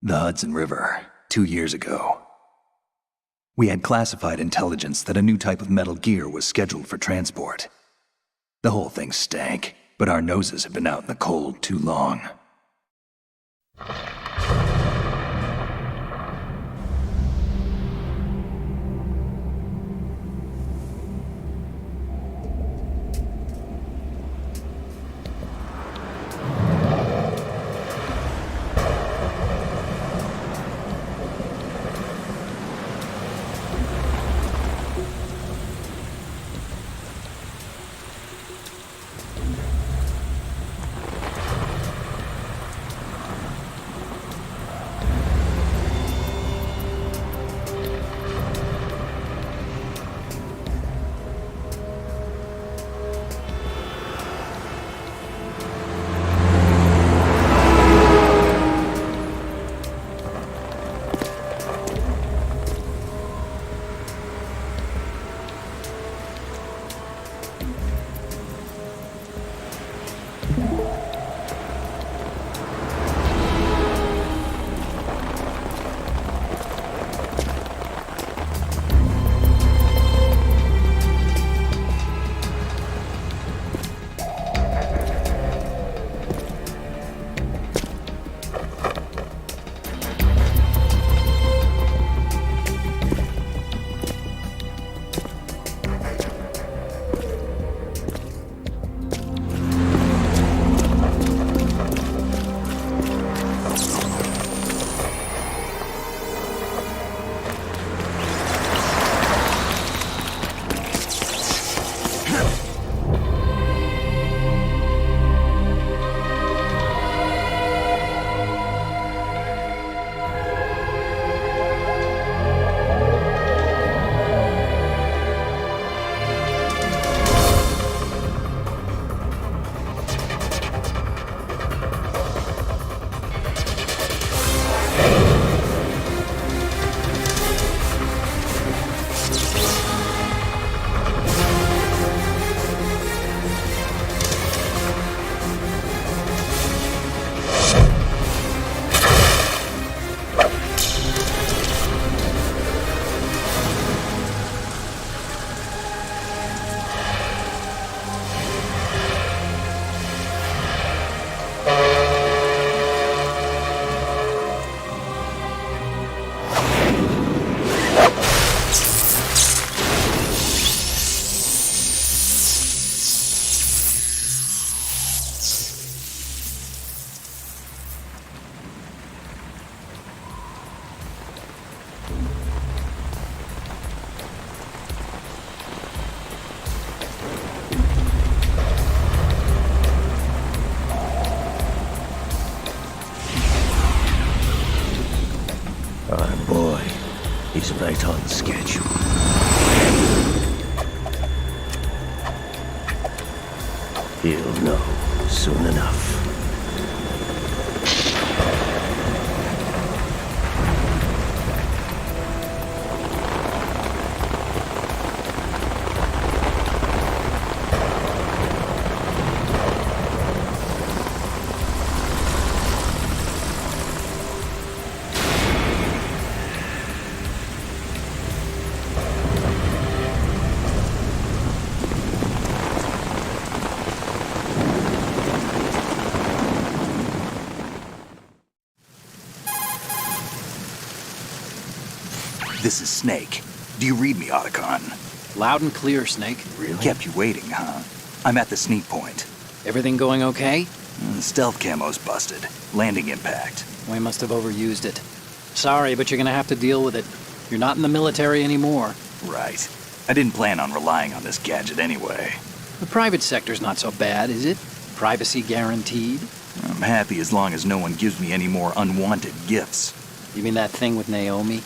The Hudson River, 2 years ago. We had classified intelligence that a new type of metal gear was scheduled for transport. The whole thing stank, but our noses had been out in the cold too long. Our boy, he's right on schedule. He'll know soon enough. This is Snake. Do you read me, Otacon? Loud and clear, Snake. Really? Kept you waiting, huh? I'm at the sneak point. Everything going okay? The stealth camo's busted. Landing impact. We must have overused it. Sorry, but you're gonna have to deal with it. You're not in the military anymore. Right. I didn't plan on relying on this gadget anyway. The private sector's not so bad, is it? Privacy guaranteed? I'm happy as long as no one gives me any more unwanted gifts. You mean that thing with Naomi?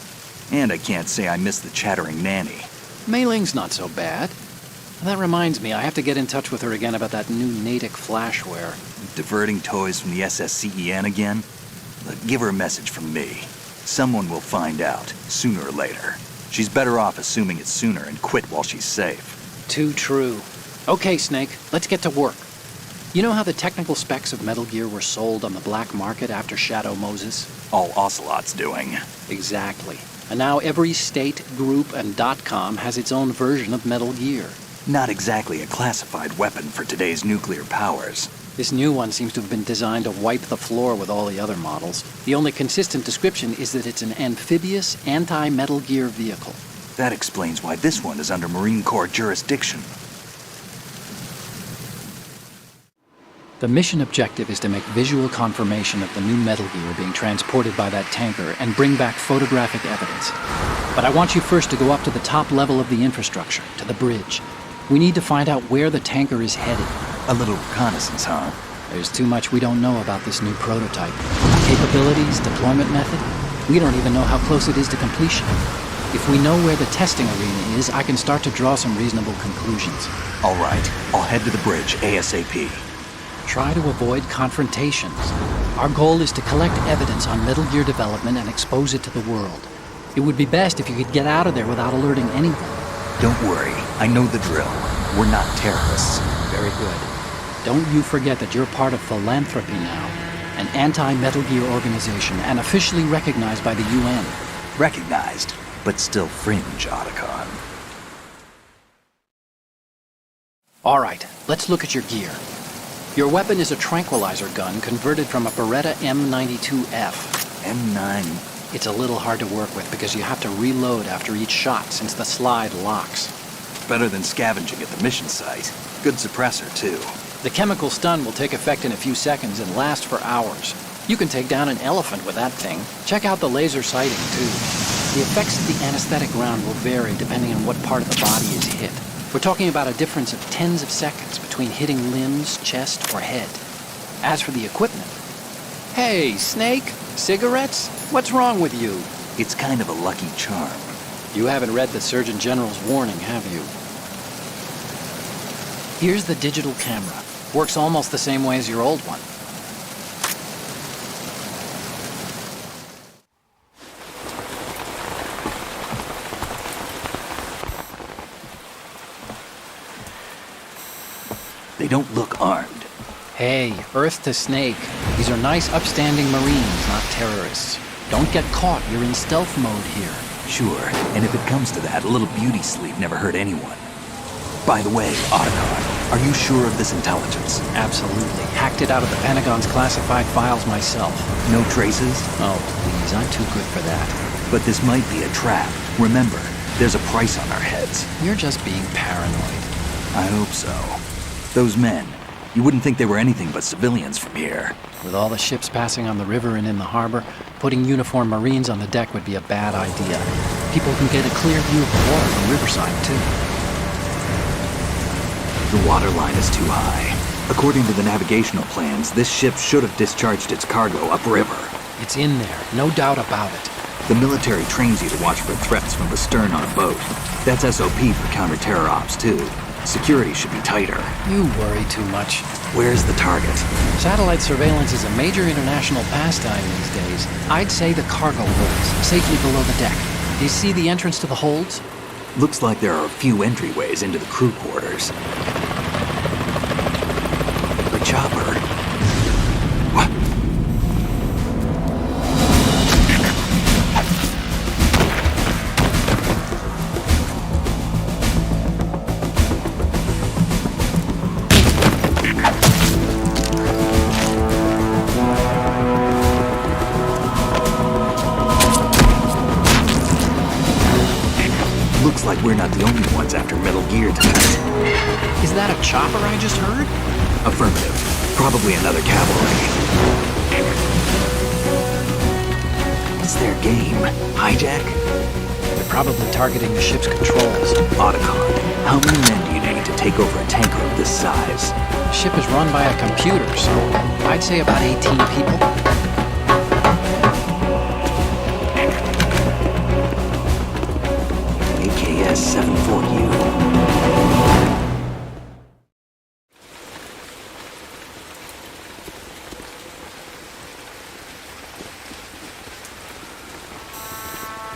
And I can't say I miss the chattering nanny. Mei Ling's not so bad. That reminds me, I have to get in touch with her again about that new Natick flashware. Diverting toys from the SSCEN again? Look, give her a message from me. Someone will find out, sooner or later. She's better off assuming it sooner and quit while she's safe. Too true. Okay, Snake, let's get to work. You know how the technical specs of Metal Gear were sold on the black market after Shadow Moses? All Ocelot's doing. Exactly. And now every state, group, and .com has its own version of Metal Gear. Not exactly a classified weapon for today's nuclear powers. This new one seems to have been designed to wipe the floor with all the other models. The only consistent description is that it's an amphibious, anti-Metal Gear vehicle. That explains why this one is under Marine Corps jurisdiction. The mission objective is to make visual confirmation of the new Metal Gear being transported by that tanker and bring back photographic evidence. But I want you first to go up to the top level of the infrastructure, to the bridge. We need to find out where the tanker is headed. A little reconnaissance, huh? There's too much we don't know about this new prototype. Capabilities, deployment method. We don't even know how close it is to completion. If we know where the testing arena is, I can start to draw some reasonable conclusions. All right, I'll head to the bridge ASAP. Try to avoid confrontations. Our goal is to collect evidence on Metal Gear development and expose it to the world. It would be best if you could get out of there without alerting anyone. Don't worry, I know the drill. We're not terrorists. Very good. Don't you forget that you're part of Philanthropy now, an anti-Metal Gear organization and officially recognized by the UN. Recognized, but still fringe, Otacon. All right, let's look at your gear. Your weapon is a tranquilizer gun converted from a Beretta M92F. M9. It's a little hard to work with because you have to reload after each shot since the slide locks. Better than scavenging at the mission site. Good suppressor, too. The chemical stun will take effect in a few seconds and last for hours. You can take down an elephant with that thing. Check out the laser sighting, too. The effects of the anesthetic round will vary depending on what part of the body is hit. We're talking about a difference of tens of seconds between hitting limbs, chest, or head. As for the equipment... Hey, Snake! Cigarettes? What's wrong with you? It's kind of a lucky charm. You haven't read the Surgeon General's warning, have you? Here's the digital camera. Works almost the same way as your old one. They don't look armed. Hey, Earth to Snake. These are nice, upstanding Marines, not terrorists. Don't get caught. You're in stealth mode here. Sure, and if it comes to that, a little beauty sleep never hurt anyone. By the way, Otacon, are you sure of this intelligence? Absolutely. Hacked it out of the Pentagon's classified files myself. No traces? Oh, please, I'm too good for that. But this might be a trap. Remember, there's a price on our heads. You're just being paranoid. I hope so. Those men, you wouldn't think they were anything but civilians from here. With all the ships passing on the river and in the harbor, putting uniformed Marines on the deck would be a bad idea. People can get a clear view of the water from Riverside, too. The water line is too high. According to the navigational plans, this ship should have discharged its cargo upriver. It's in there, no doubt about it. The military trains you to watch for threats from the stern on a boat. That's SOP for counter-terror ops, too. Security should be tighter. You worry too much. Where's the target? Satellite surveillance is a major international pastime these days. I'd say the cargo holds, safely below the deck. Do you see the entrance to the holds? Looks like there are a few entryways into the crew quarters. The chopper. What? Looks like we're not the only ones after Metal Gear tonight. Is that a chopper I just heard? Affirmative. Probably another cavalry. What's their game? Hijack? They're probably targeting the ship's controls. Otacon, how many men do you need to take over a tanker of this size? The ship is run by a computer, so I'd say about 18 people. AKS-74U.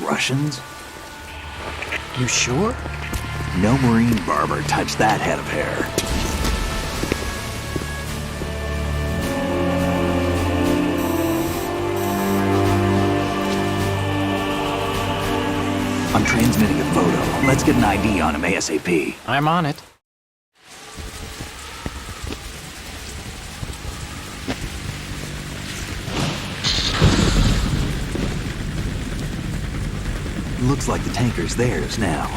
Russians? You sure? No Marine barber touched that head of hair. I'm transmitting a photo. Let's get an ID on him ASAP. I'm on it. Looks like the tanker's theirs now.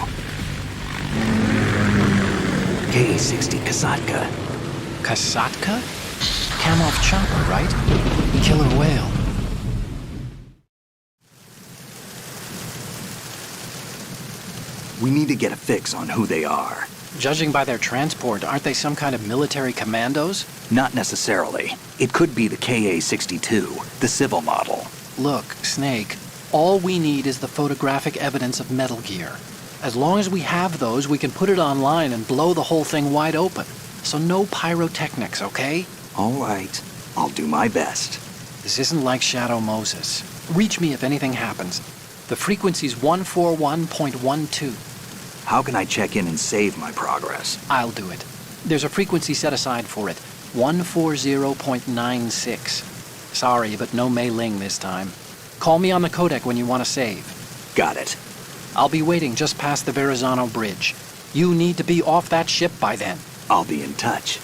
KA-60 Kasatka. Kasatka? Kamov chopper, right? Killer whale. We need to get a fix on who they are. Judging by their transport, aren't they some kind of military commandos? Not necessarily. It could be the KA-62, the civil model. Look, Snake, all we need is the photographic evidence of Metal Gear. As long as we have those, we can put it online and blow the whole thing wide open. So no pyrotechnics, okay? All right. I'll do my best. This isn't like Shadow Moses. Reach me if anything happens. The frequency's 141.12. How can I check in and save my progress? I'll do it. There's a frequency set aside for it. 140.96. Sorry, but no Mei Ling this time. Call me on the codec when you want to save. Got it. I'll be waiting just past the Verrazano Bridge. You need to be off that ship by then. I'll be in touch.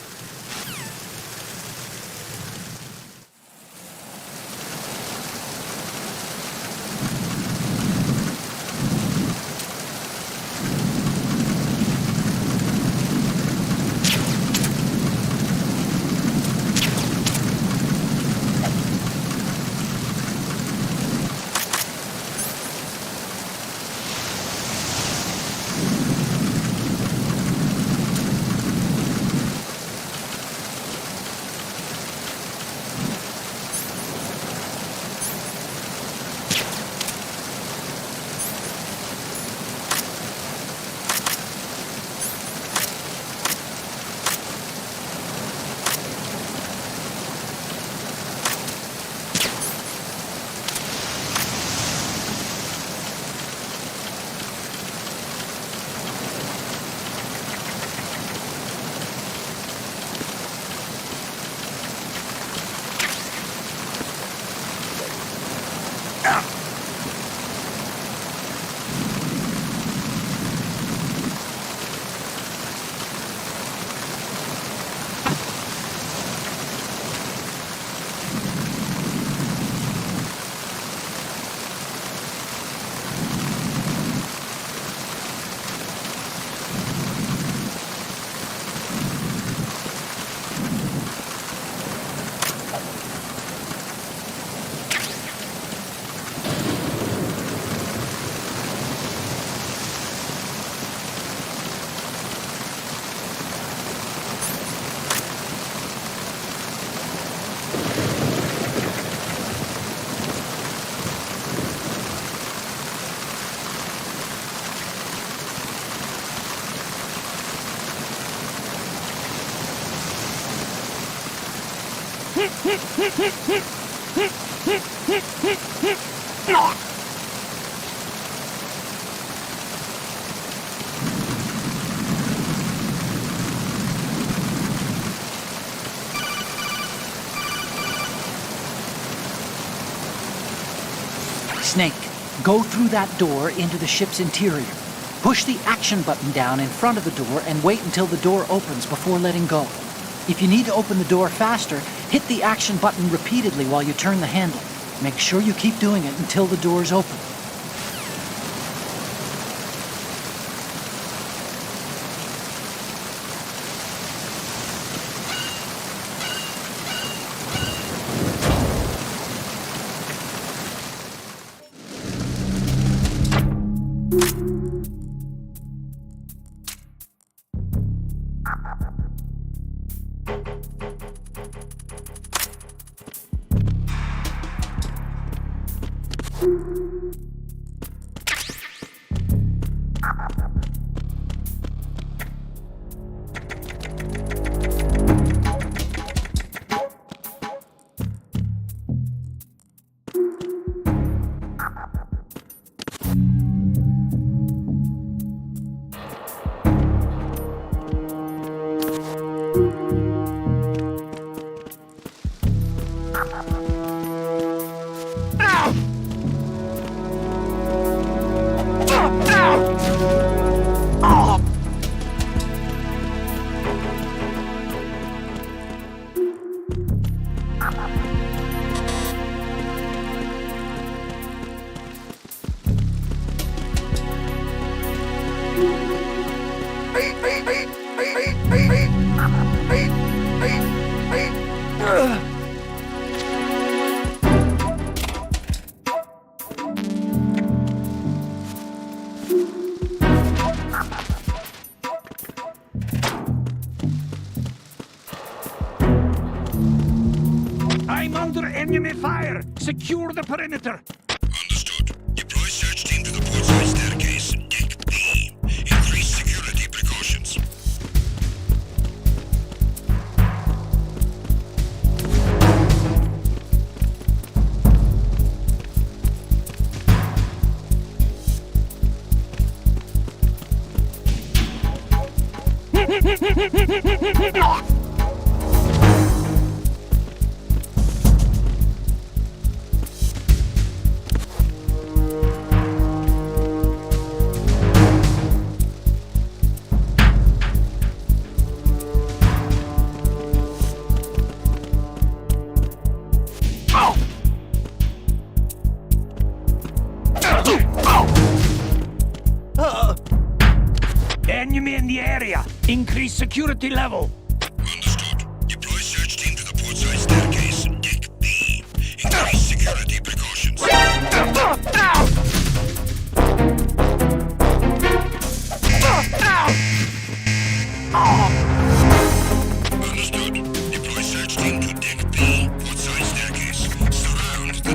Snake, go through that door into the ship's interior. Push the action button down in front of the door and wait until the door opens before letting go. If you need to open the door faster, hit the action button repeatedly while you turn the handle. Make sure you keep doing it until the door's open. secure the perimeter. Understood. Deploy search team to the portside staircase. Deck B. Increase security precautions. Enemy in the area. Increase security level. Understood. Deploy search team to the portside staircase. Deck B. Increase security precautions. Understood. Deploy search team to Deck B. Portside staircase. Surround the...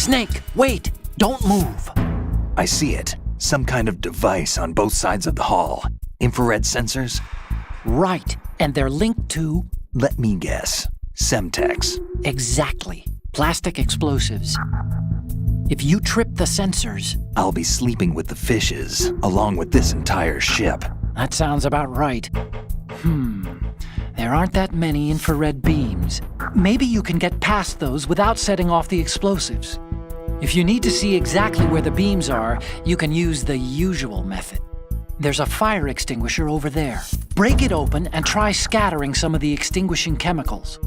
Snake, wait! Don't move! I see it. Some kind of device on both sides of the hall. Infrared sensors? Right, and they're linked to... Let me guess. Semtex. Exactly. Plastic explosives. If you trip the sensors... I'll be sleeping with the fishes, along with this entire ship. That sounds about right. There aren't that many infrared beams. Maybe you can get past those without setting off the explosives. If you need to see exactly where the beams are, you can use the usual method. There's a fire extinguisher over there. Break it open and try scattering some of the extinguishing chemicals.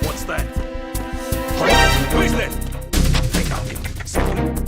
What's that? Who is that? Hang on a second.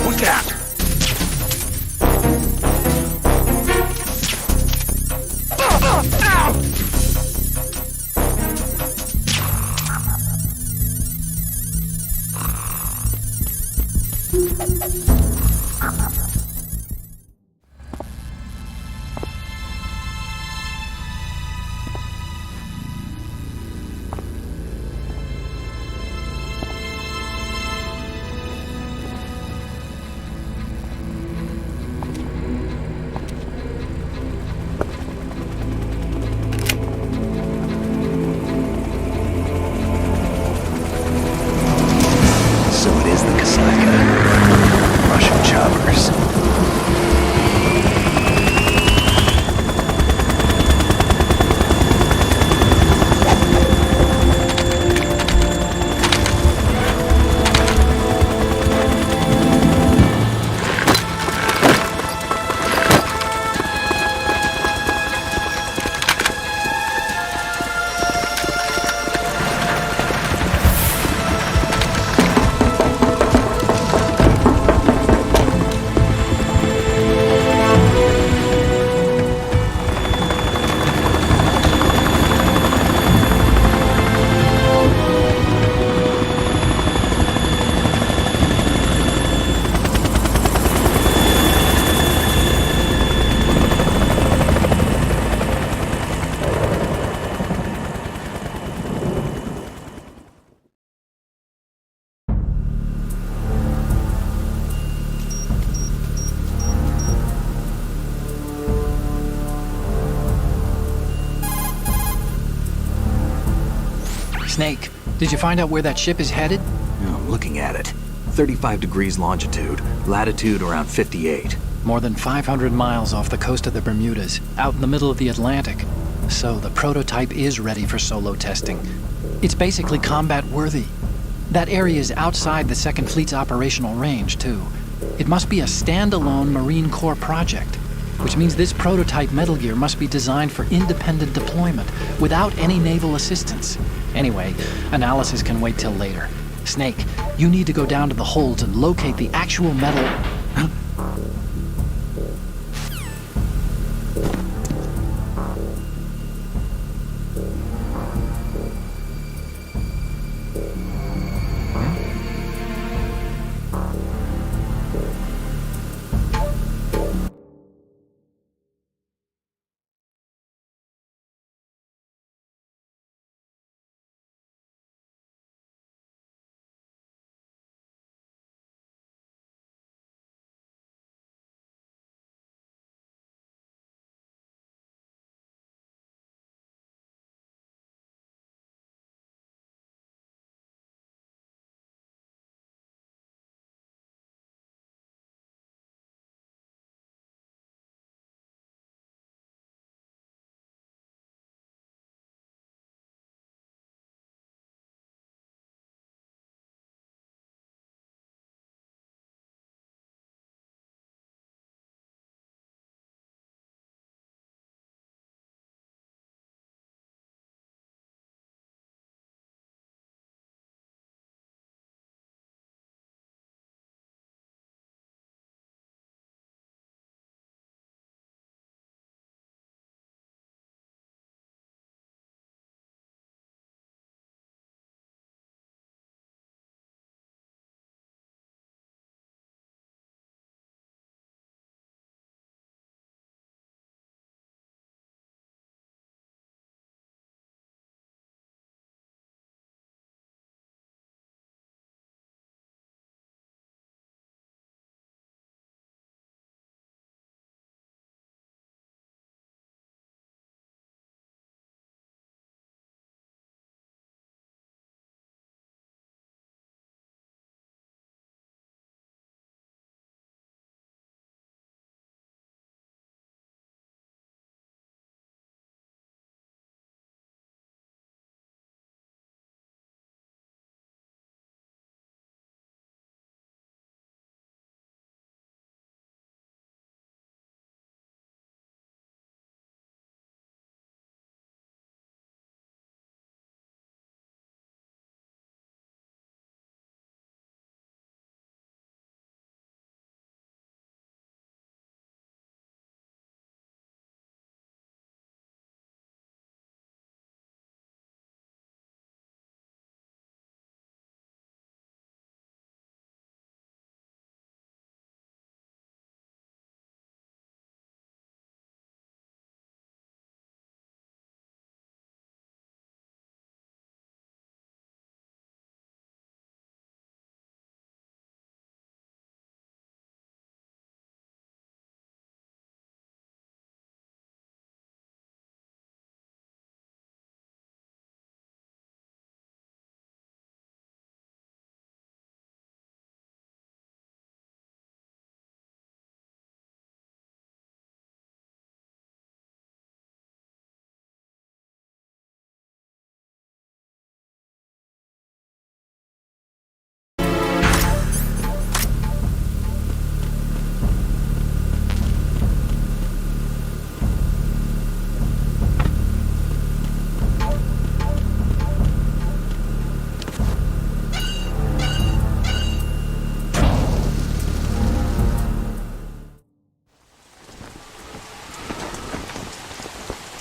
Who's that? So it is the Kasaka. Russian choppers. Snake, did you find out where that ship is headed? I'm looking at it. 35 degrees longitude, latitude around 58. More than 500 miles off the coast of the Bermudas, out in the middle of the Atlantic. So the prototype is ready for solo testing. It's basically combat worthy. That area is outside the Second Fleet's operational range, too. It must be a standalone Marine Corps project, which means this prototype Metal Gear must be designed for independent deployment, without any naval assistance. Anyway, analysis can wait till later. Snake, you need to go down to the holds and locate the actual metal...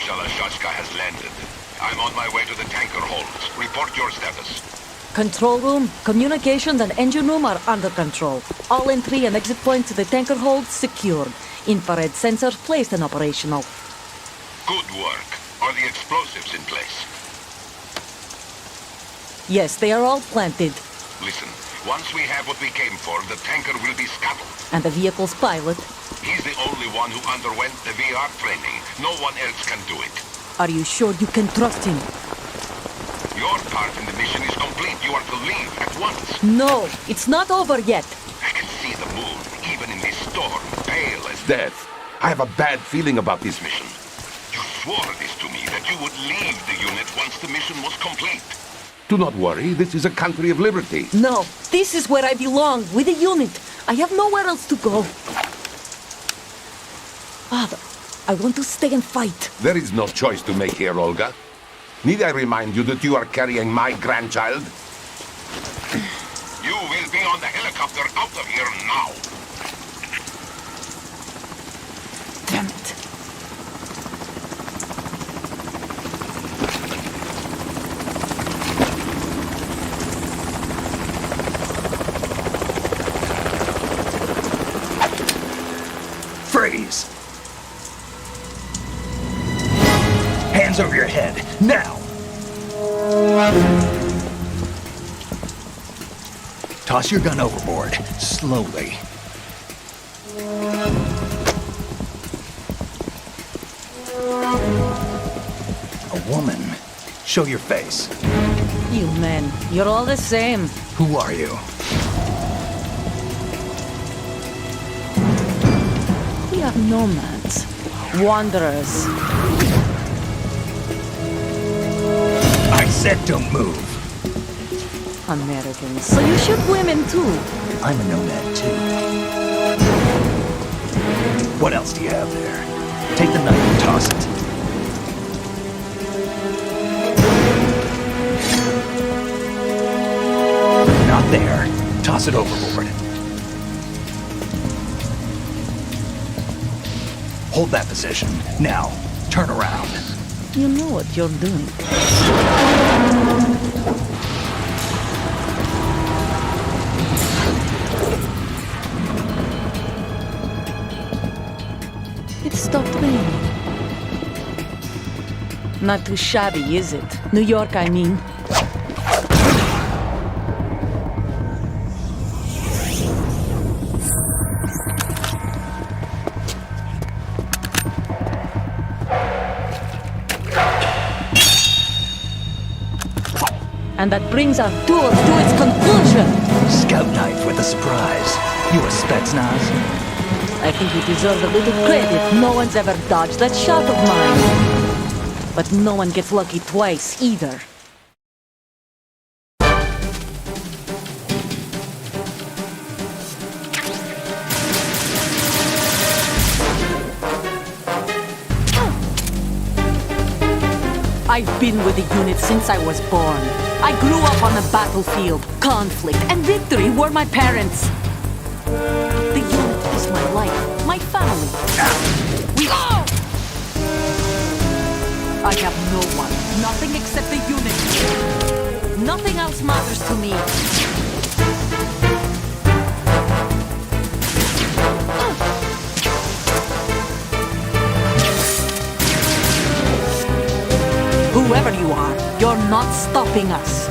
Shalashaska has landed. I'm on my way to the tanker holds. Report your status. Control room, communications and engine room are under control. All entry and exit points to the tanker hold secured. Infrared sensors placed and operational. Good work. Are the explosives in place? Yes, they are all planted. Listen, once we have what we came for, the tanker will be scuttled. And the vehicle's pilot. He's the only one who underwent the VR training. No one else can do it. Are you sure you can trust him? Your part in the mission is complete. You are to leave at once. No, it's not over yet. I can see the moon, even in this storm, pale as Death. I have a bad feeling about this mission. You swore this to me, that you would leave the unit once the mission was complete. Do not worry, this is a country of liberty. No, this is where I belong, with the unit. I have nowhere else to go. Father, I want to stay and fight. There is no choice to make here, Olga. Need I remind you that you are carrying my grandchild? You will be on the helicopter out of here now. Damn it. Freeze! Hands over your head, now! Toss your gun overboard, slowly. A woman. Show your face. You men, you're all the same. Who are you? We are nomads, wanderers. I said don't move. Americans. So you shoot women too. I'm a nomad too. What else do you have there? Take the knife and toss it. Not there. Toss it overboard. Hold that position. Now, turn around. You know what you're doing. It stopped raining. Not too shabby, is it? New York, I mean. And that brings our tour to its conclusion. Scout knife with a surprise. You a Spetsnaz? I think you deserve a little credit. No one's ever dodged that shot of mine. But no one gets lucky twice, either. I've been with the unit since I was born. I grew up on the battlefield. Conflict and victory were my parents. The unit is my life, my family. We all. I have no one, nothing except the unit. Nothing else matters to me. Whoever you are, you're not stopping us.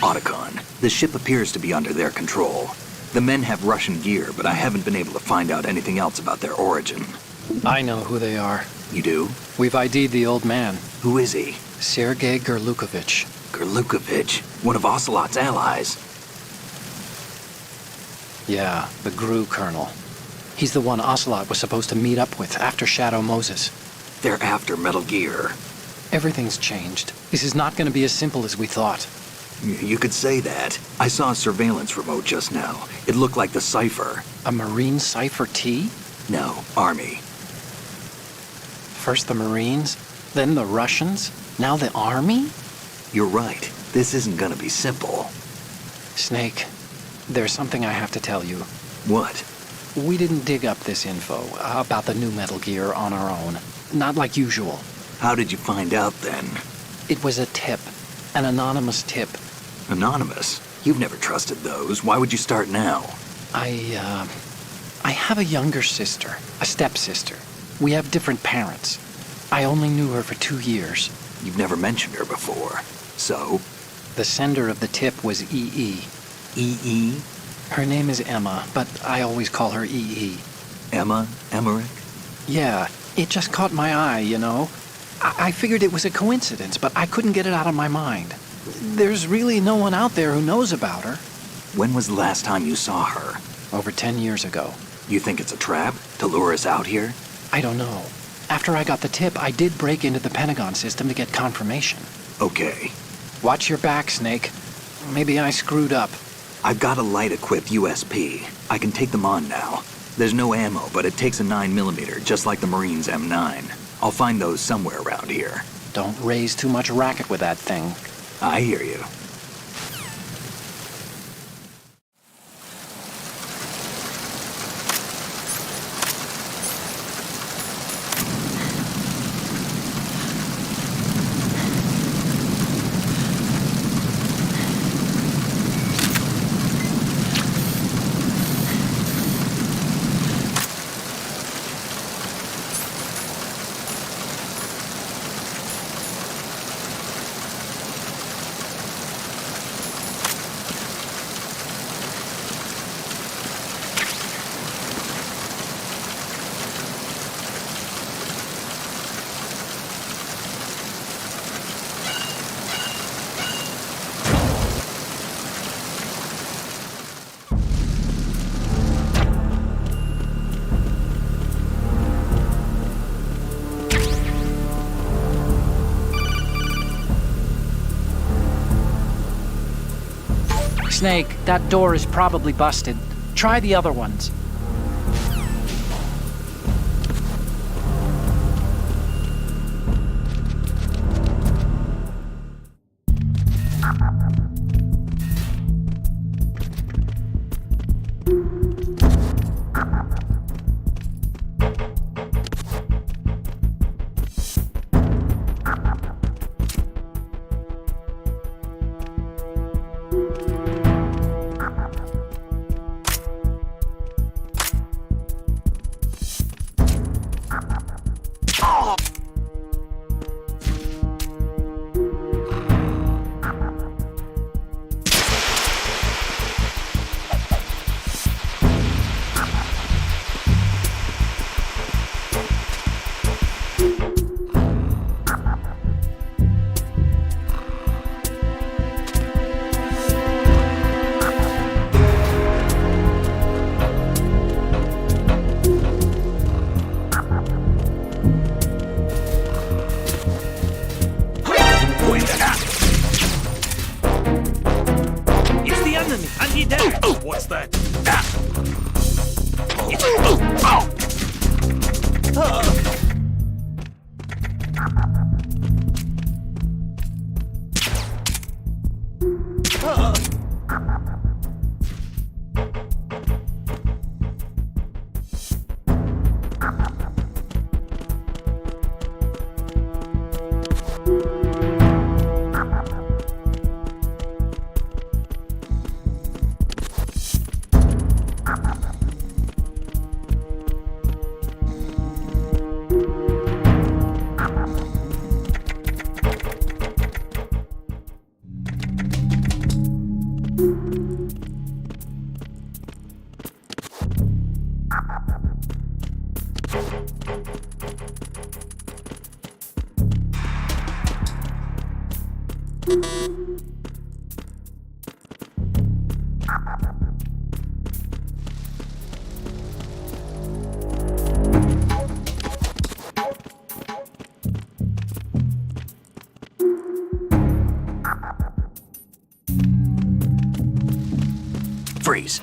Otacon. The ship appears to be under their control. The men have Russian gear, but I haven't been able to find out anything else about their origin. I know who they are. You do? We've ID'd the old man, Who is he? Sergei Gerlukovich. Gerlukovich, one of Ocelot's allies. Yeah, the GRU colonel. He's the one Ocelot was supposed to meet up with after Shadow Moses. They're after Metal Gear. Everything's changed. This is not going to be as simple as we thought. You could say that. I saw a surveillance remote just now. It looked like the Cypher. A Marine Cypher T? No, Army. First the Marines, then the Russians, now the Army? You're right. This isn't gonna be simple. Snake, there's something I have to tell you. What? We didn't dig up this info about the new Metal Gear on our own. Not like usual. How did you find out then? It was a tip. An anonymous tip. Anonymous? You've never trusted those. Why would you start now? I have a younger sister, a stepsister. We have different parents. I only knew her for 2 years. You've never mentioned her before. So? The sender of the tip was EE. EE? Her name is Emma, but I always call her EE. Emma? Emmerich? Yeah, it just caught my eye, you know? I figured it was a coincidence, but I couldn't get it out of my mind. There's really no one out there who knows about her. When was the last time you saw her? Over 10 years ago. You think it's a trap? To lure us out here? I don't know. After I got the tip, I did break into the Pentagon system to get confirmation. Okay. Watch your back, Snake. Maybe I screwed up. I've got a light-equipped USP. I can take them on now. There's no ammo, but it takes a 9mm, just like the Marines' M9. I'll find those somewhere around here. Don't raise too much racket with that thing. I hear you. Snake, that door is probably busted. Try the other ones. What's that? Freeze.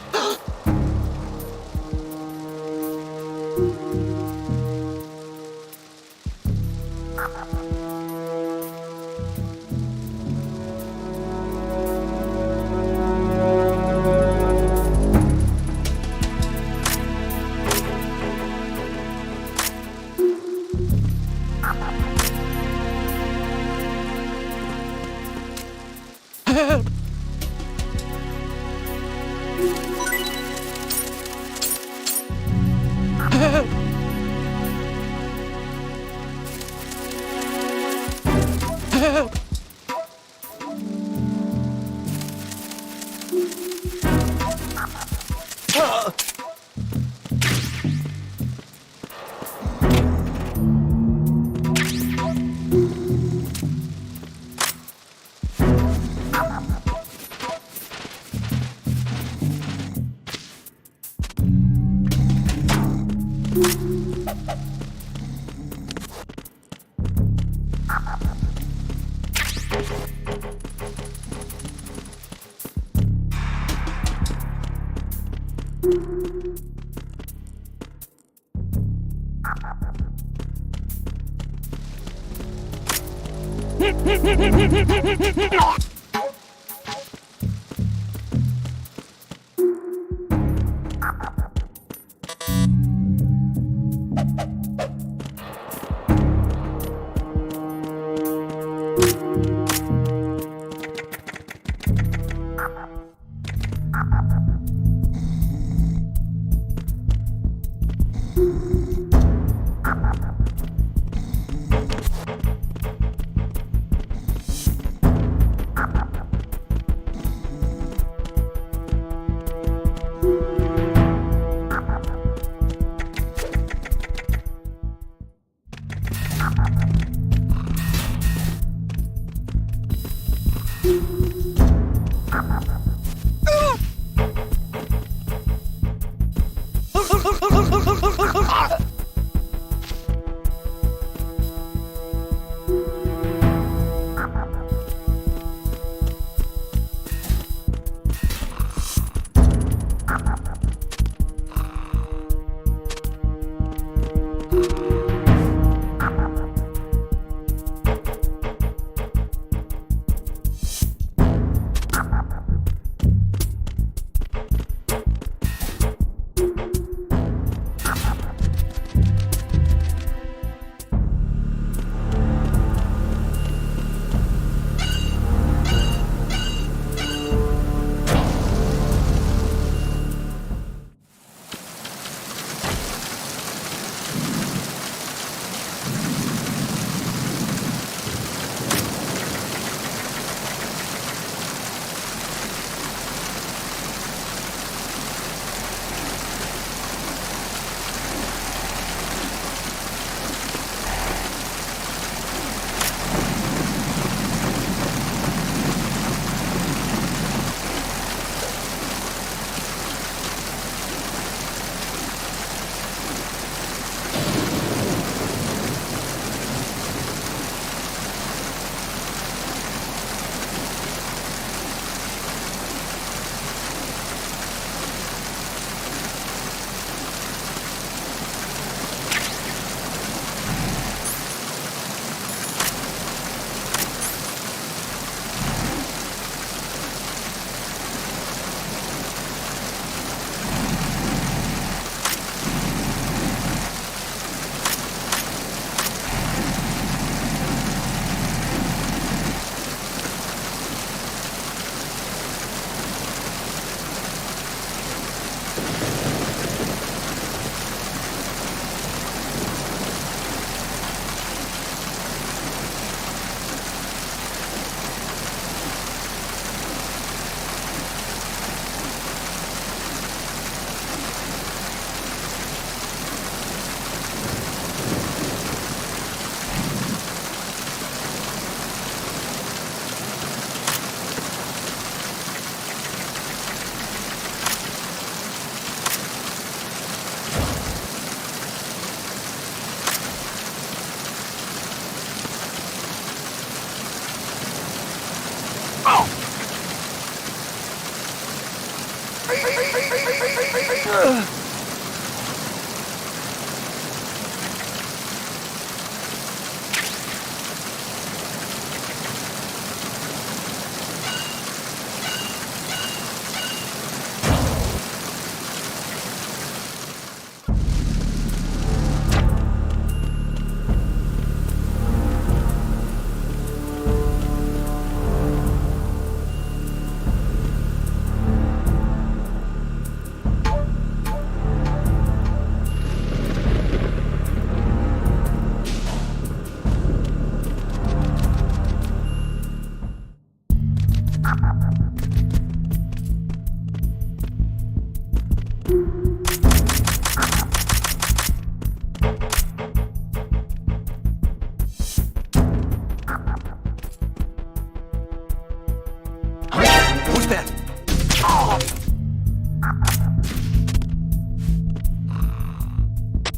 Who's that?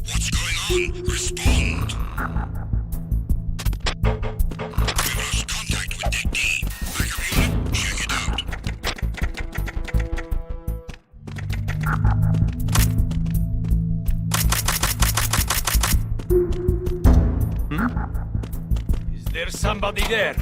What's going on? Respond. We lost contact with Deck D. Backup unit, check it out. Is there somebody there?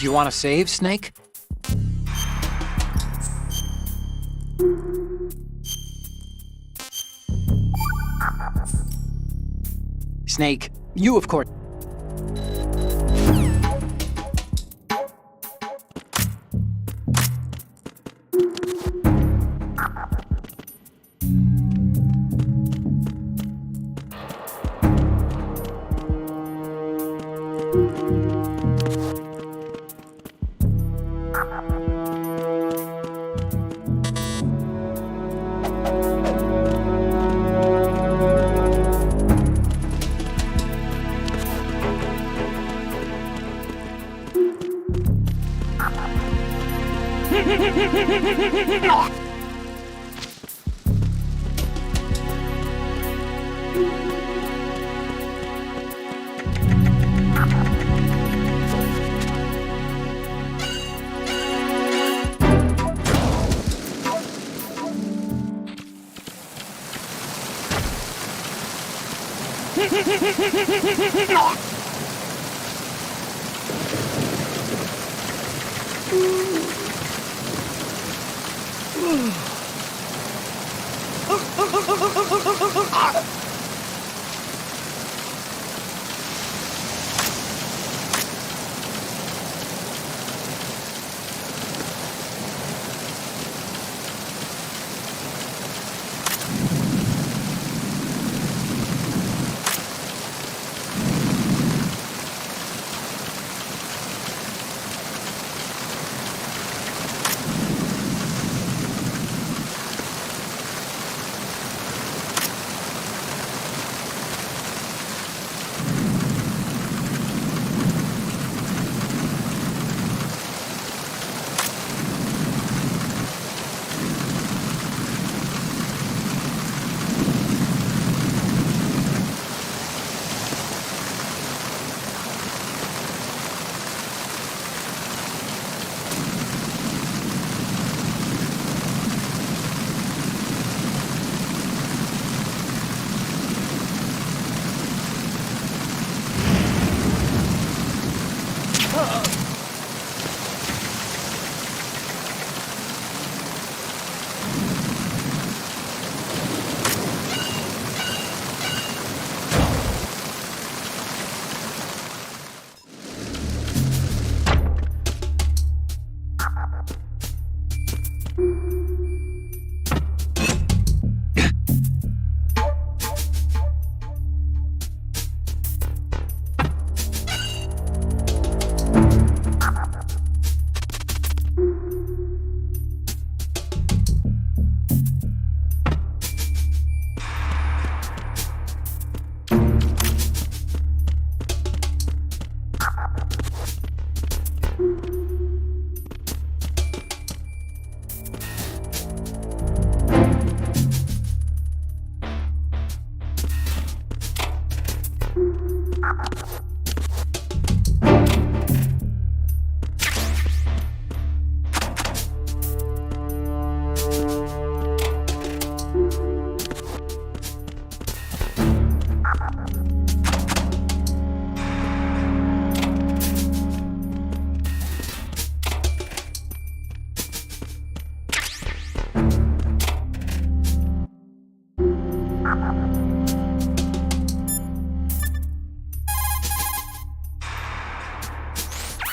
You want to save, Snake? Snake, you of course.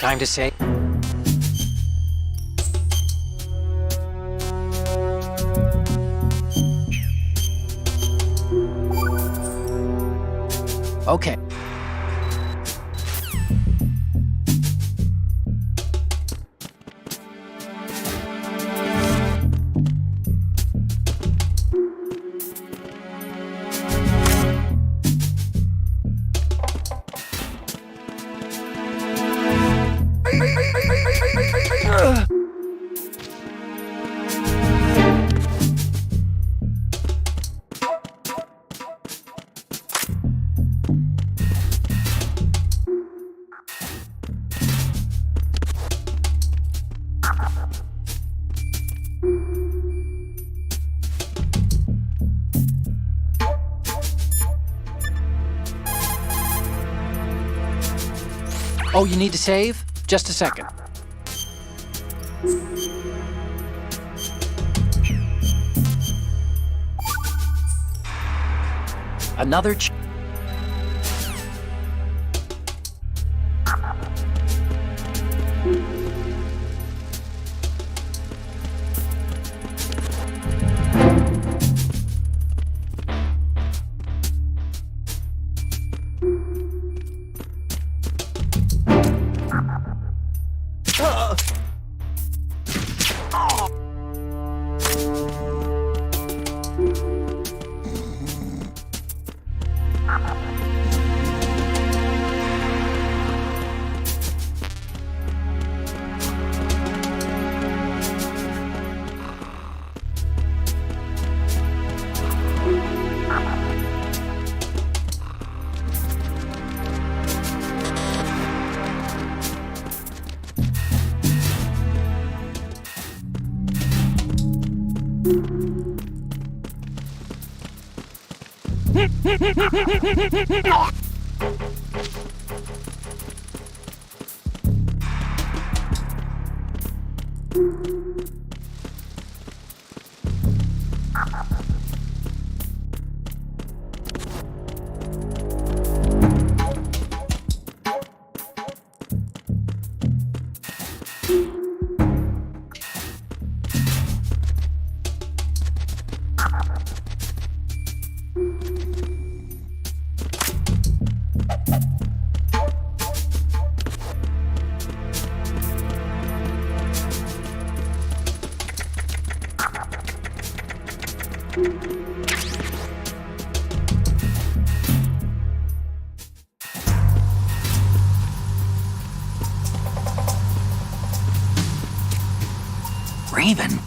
Time to say. Okay. Oh, you need to save? Just a second. Another Raven.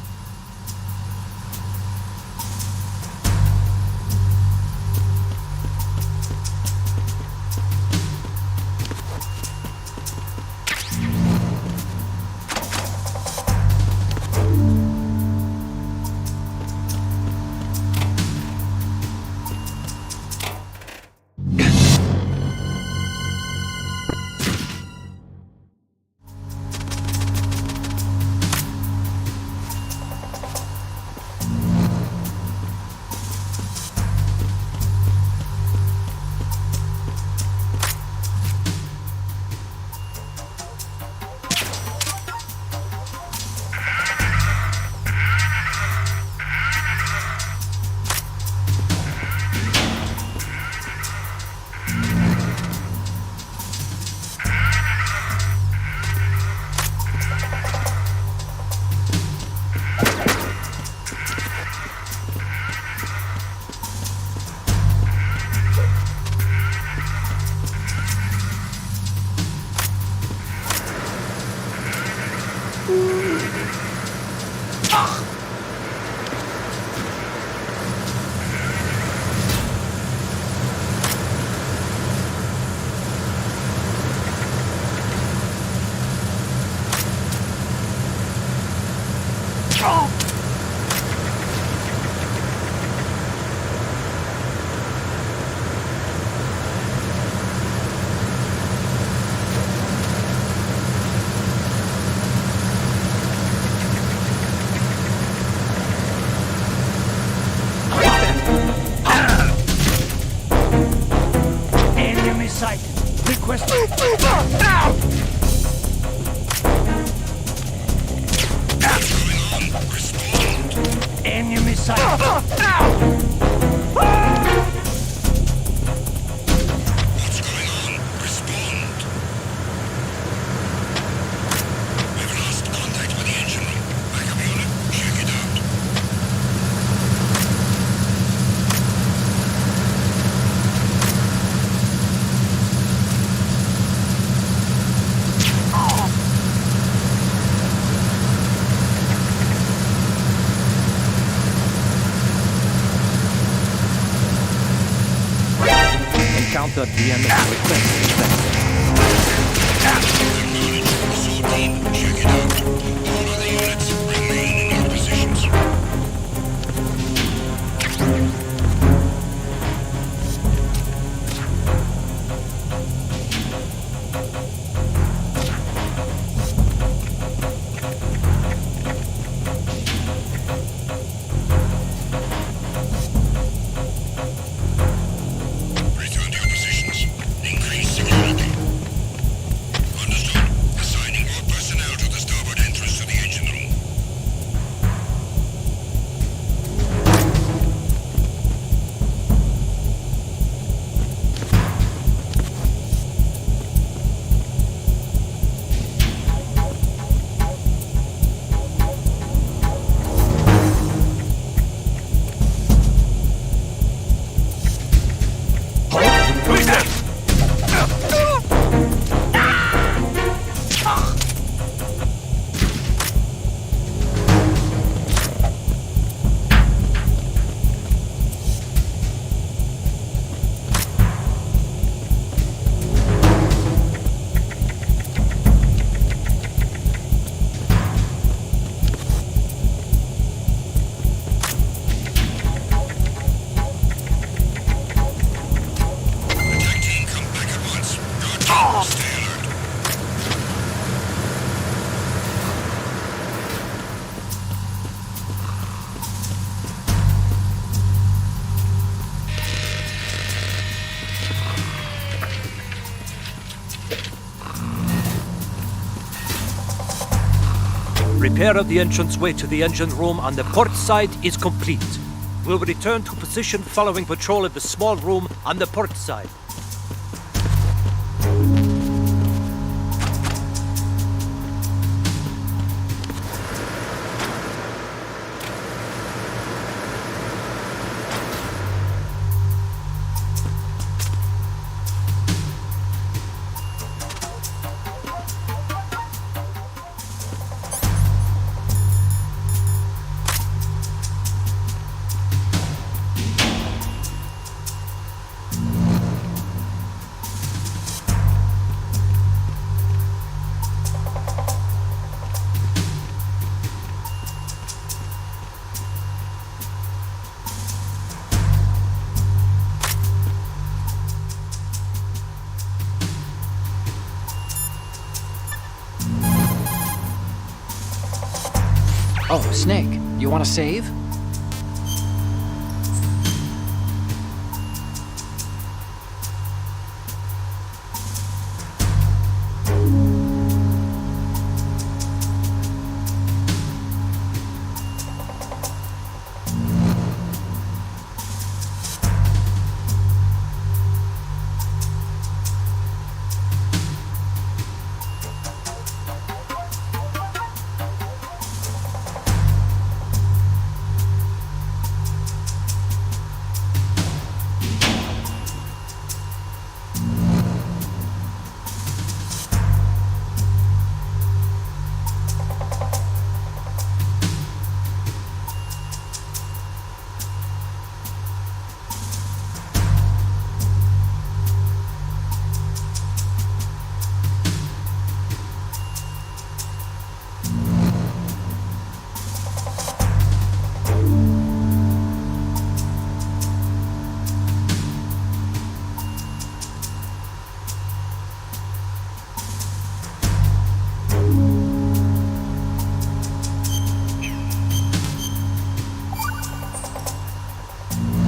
at the end of the request. Assault team, check it out. All other units remain in your positions. Return to your positions. Increase security. Understood. Assigning all personnel to the starboard entrance to the engine room. Who's that? Attack team, come back at once. Your team, stay alert. Repair of the entranceway to the engine room on the port side is complete. We'll return to position following patrol of the small room on the port side. Oh, Snake, you want to save?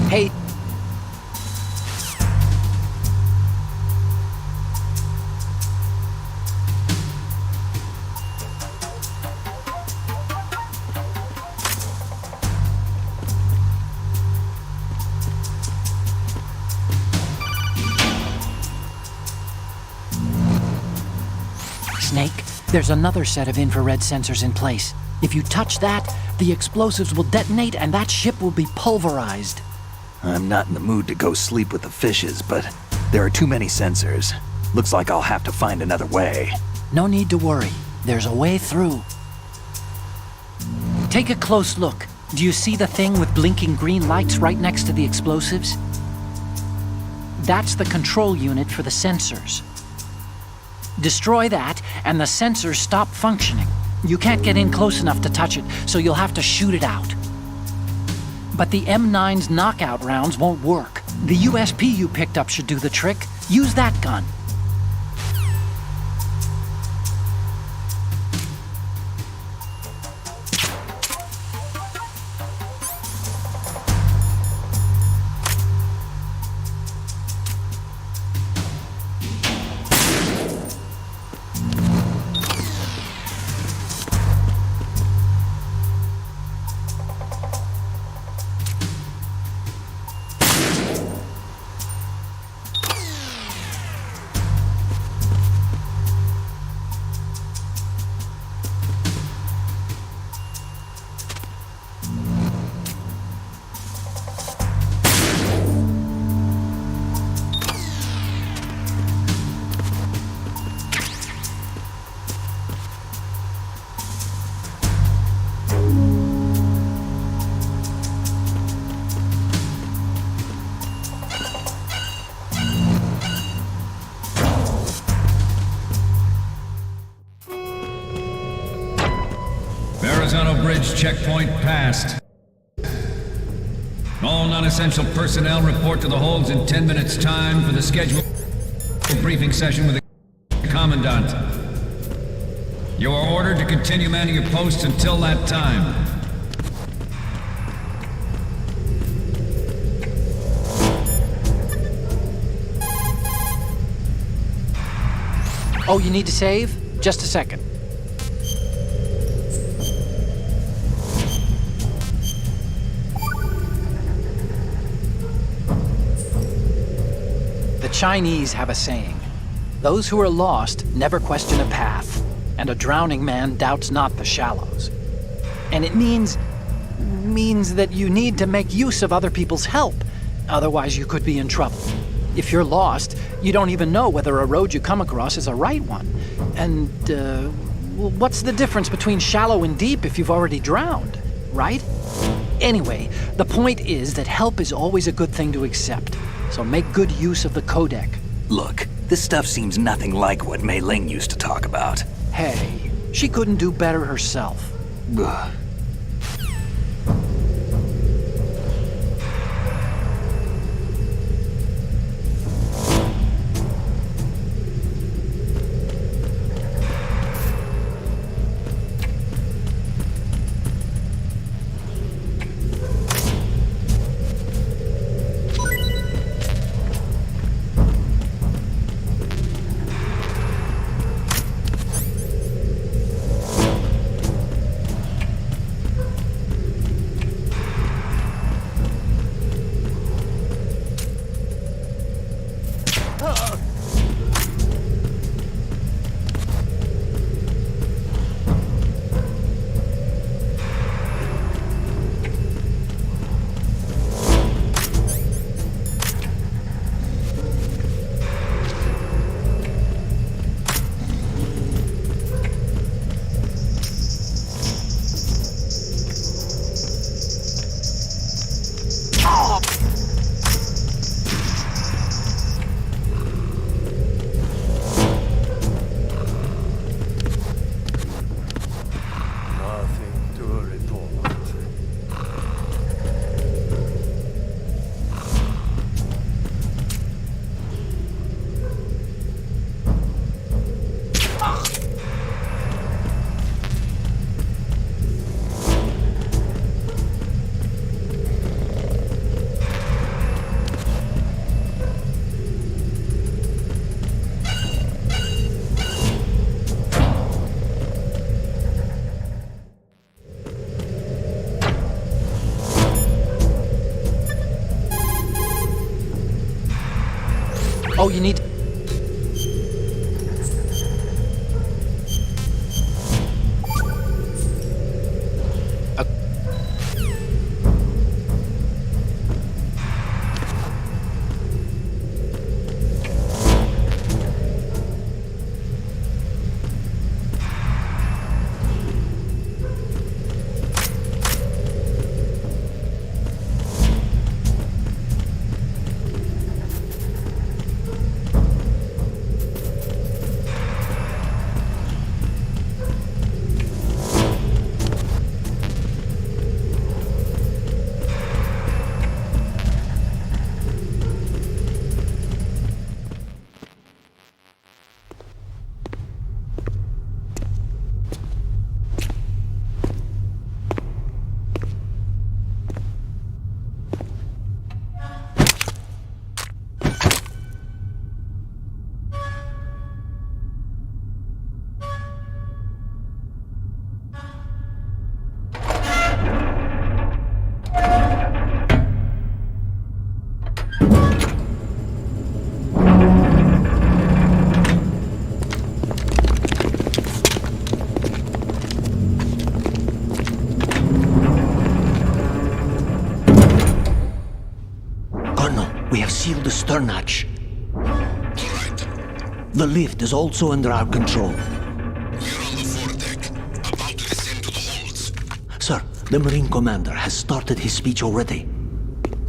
Hey, Snake, there's another set of infrared sensors in place. If you touch that, the explosives will detonate and that ship will be pulverized. I'm not in the mood to go sleep with the fishes, but there are too many sensors. Looks like I'll have to find another way. No need to worry. There's a way through. Take a close look. Do you see the thing with blinking green lights right next to the explosives? That's the control unit for the sensors. Destroy that, and the sensors stop functioning. You can't get in close enough to touch it, so you'll have to shoot it out. But the M9's knockout rounds won't work. The USP you picked up should do the trick. Use that gun. Verrazano Bridge checkpoint passed. All non-essential personnel report to the holds in 10 minutes' time for the scheduled briefing session with the Commandant. You are ordered to continue manning your posts until that time. Oh, you need to save? Just a second. The Chinese have a saying. Those who are lost never question a path, and a drowning man doubts not the shallows. And it means that you need to make use of other people's help. Otherwise, you could be in trouble. If you're lost, you don't even know whether a road you come across is a right one. And, well, what's the difference between shallow and deep if you've already drowned, right? Anyway, the point is that help is always a good thing to accept. So make good use of the codec. Look, this stuff seems nothing like what Mei Ling used to talk about. Hey, she couldn't do better herself. Ugh. seal the stern hatch. All right. The lift is also under our control. We're on the foredeck, about to descend to the holds. Sir, the Marine Commander has started his speech already.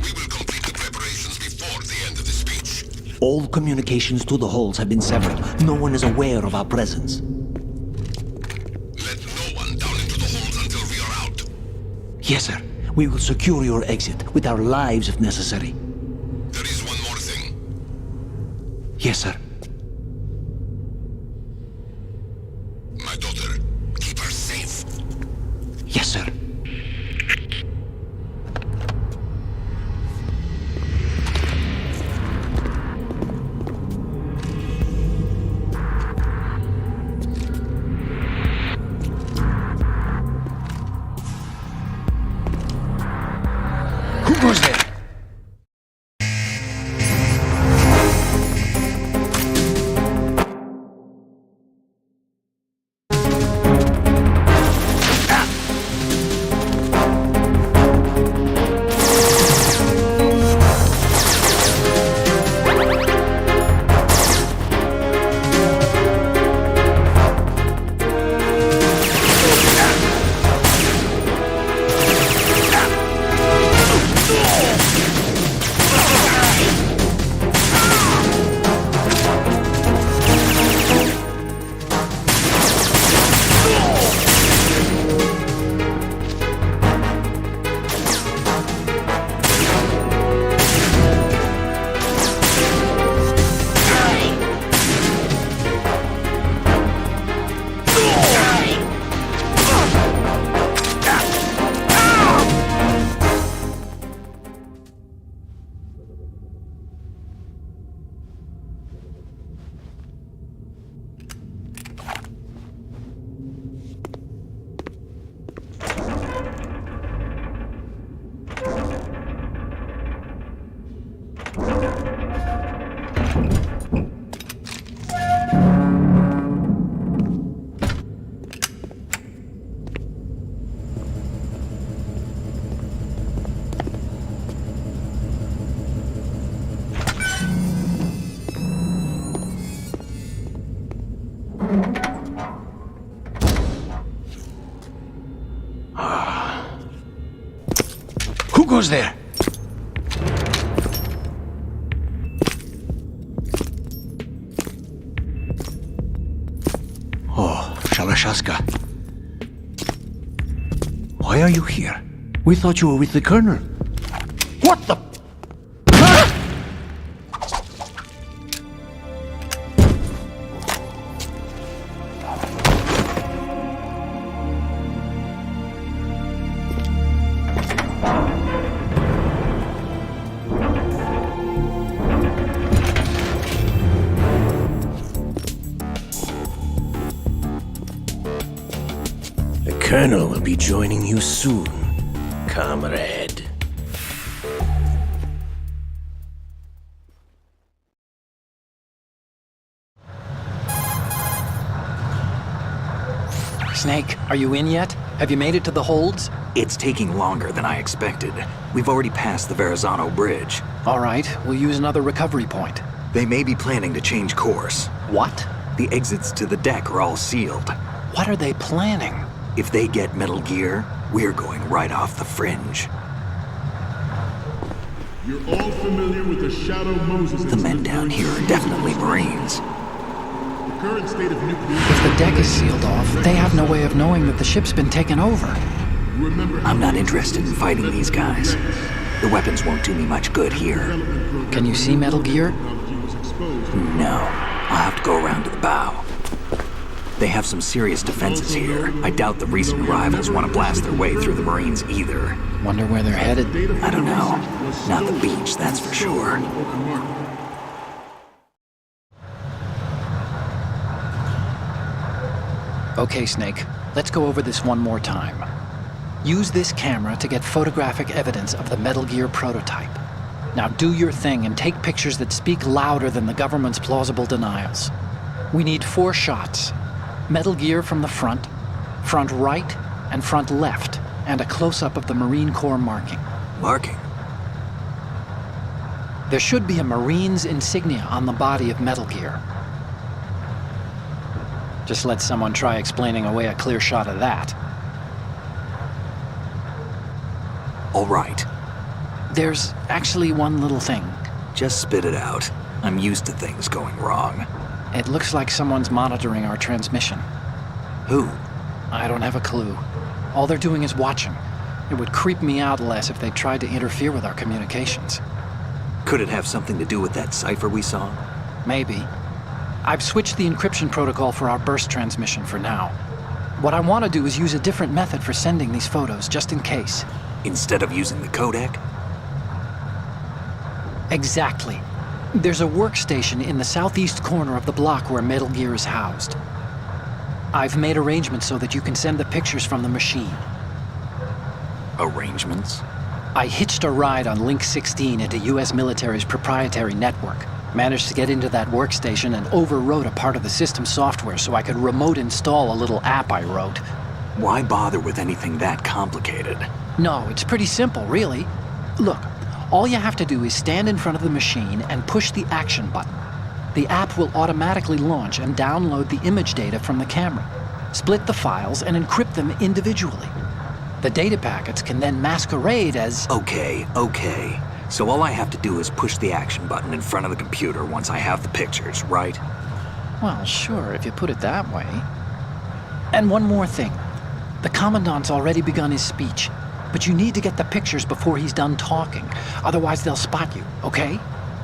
We will complete the preparations before the end of the speech. All communications to the holds have been severed. No one is aware of our presence. Let no one down into the holds until we are out. Yes, sir. We will secure your exit with our lives if necessary. There is one more thing. Yes, sir. My daughter, keep her safe. Yes, sir. Who goes there? Who goes there? Oh, Shalashaska. Why are you here? We thought you were with the Colonel. What the... The Colonel will be joining you soon, comrade. Snake, are you in yet? Have you made it to the holds? It's taking longer than I expected. We've already passed the Verrazano Bridge. All right, we'll use another recovery point. They may be planning to change course. What? The exits to the deck are all sealed. What are they planning? If they get Metal Gear, we're going right off the fringe. You're all familiar with the Shadow Moses The men down here are definitely Marines. The current state of nuclear... If the deck is sealed off, they have no way of knowing that the ship's been taken over. I'm not interested in fighting these guys. The weapons won't do me much good here. Can you see Metal Gear? No. I'll have to go around to the bow. They have some serious defenses here. I doubt the recent arrivals want to blast their way through the Marines either. Wonder where they're headed? I don't know. Not the beach, that's for sure. Okay, Snake. Let's go over this one more time. Use this camera to get photographic evidence of the Metal Gear prototype. Now do your thing and take pictures that speak louder than the government's plausible denials. We need 4 shots. Metal Gear from the front right, and front left, and a close-up of the Marine Corps marking. Marking? There should be a Marine's insignia on the body of Metal Gear. Just let someone try explaining away a clear shot of that. All right. There's actually one little thing. Just spit it out. I'm used to things going wrong. It looks like someone's monitoring our transmission. Who? I don't have a clue. All they're doing is watching. It would creep me out less if they tried to interfere with our communications. Could it have something to do with that cipher we saw? Maybe. I've switched the encryption protocol for our burst transmission for now. What I want to do is use a different method for sending these photos, just in case. Instead of using the codec? Exactly. There's a workstation in the southeast corner of the block where Metal Gear is housed. I've made arrangements so that you can send the pictures from the machine. Arrangements? I hitched a ride on Link 16 into US military's proprietary network. Managed to get into that workstation and overwrote a part of the system software so I could remote install a little app I wrote. Why bother with anything that complicated? No, it's pretty simple, really. Look, all you have to do is stand in front of the machine and push the action button. The app will automatically launch and download the image data from the camera, split the files, and encrypt them individually. The data packets can then masquerade as... Okay. So all I have to do is push the action button in front of the computer once I have the pictures, right? Well, sure, if you put it that way. And one more thing. The Commandant's already begun his speech, but you need to get the pictures before he's done talking. Otherwise, they'll spot you, okay?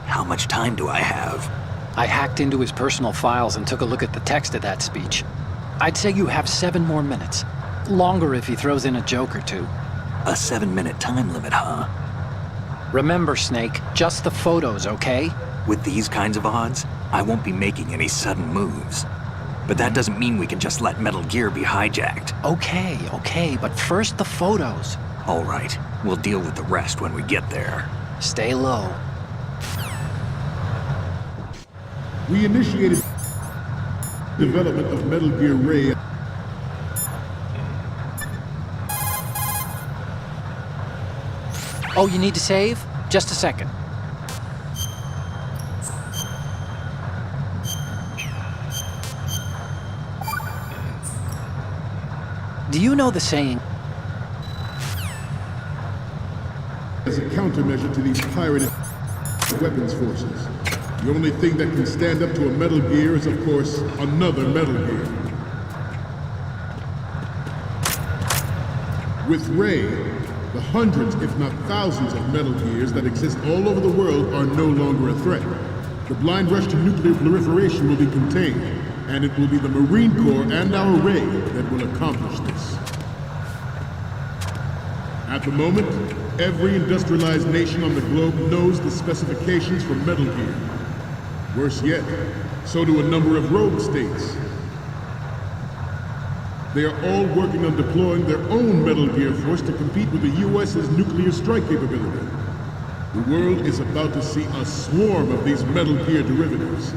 How much time do I have? I hacked into his personal files and took a look at the text of that speech. I'd say you have 7 more minutes. Longer if he throws in a joke or two. A 7-minute time limit, huh? Remember, Snake, just the photos, okay? With these kinds of odds, I won't be making any sudden moves. But that doesn't mean we can just let Metal Gear be hijacked. Okay, but first the photos. All right, we'll deal with the rest when we get there. Stay low. We initiated development of Metal Gear Ray. Oh, you need to save? Just a second. Do you know the saying? As a countermeasure to these pirated weapons forces. The only thing that can stand up to a Metal Gear is, of course, another Metal Gear. With Ray, the hundreds, if not thousands, of Metal Gears that exist all over the world are no longer a threat. The blind rush to nuclear proliferation will be contained, and it will be the Marine Corps and our Ray that will accomplish this. At the moment, every industrialized nation on the globe knows the specifications for Metal Gear. Worse yet, so do a number of rogue states. They are all working on deploying their own Metal Gear force to compete with the U.S.'s nuclear strike capability. The world is about to see a swarm of these Metal Gear derivatives.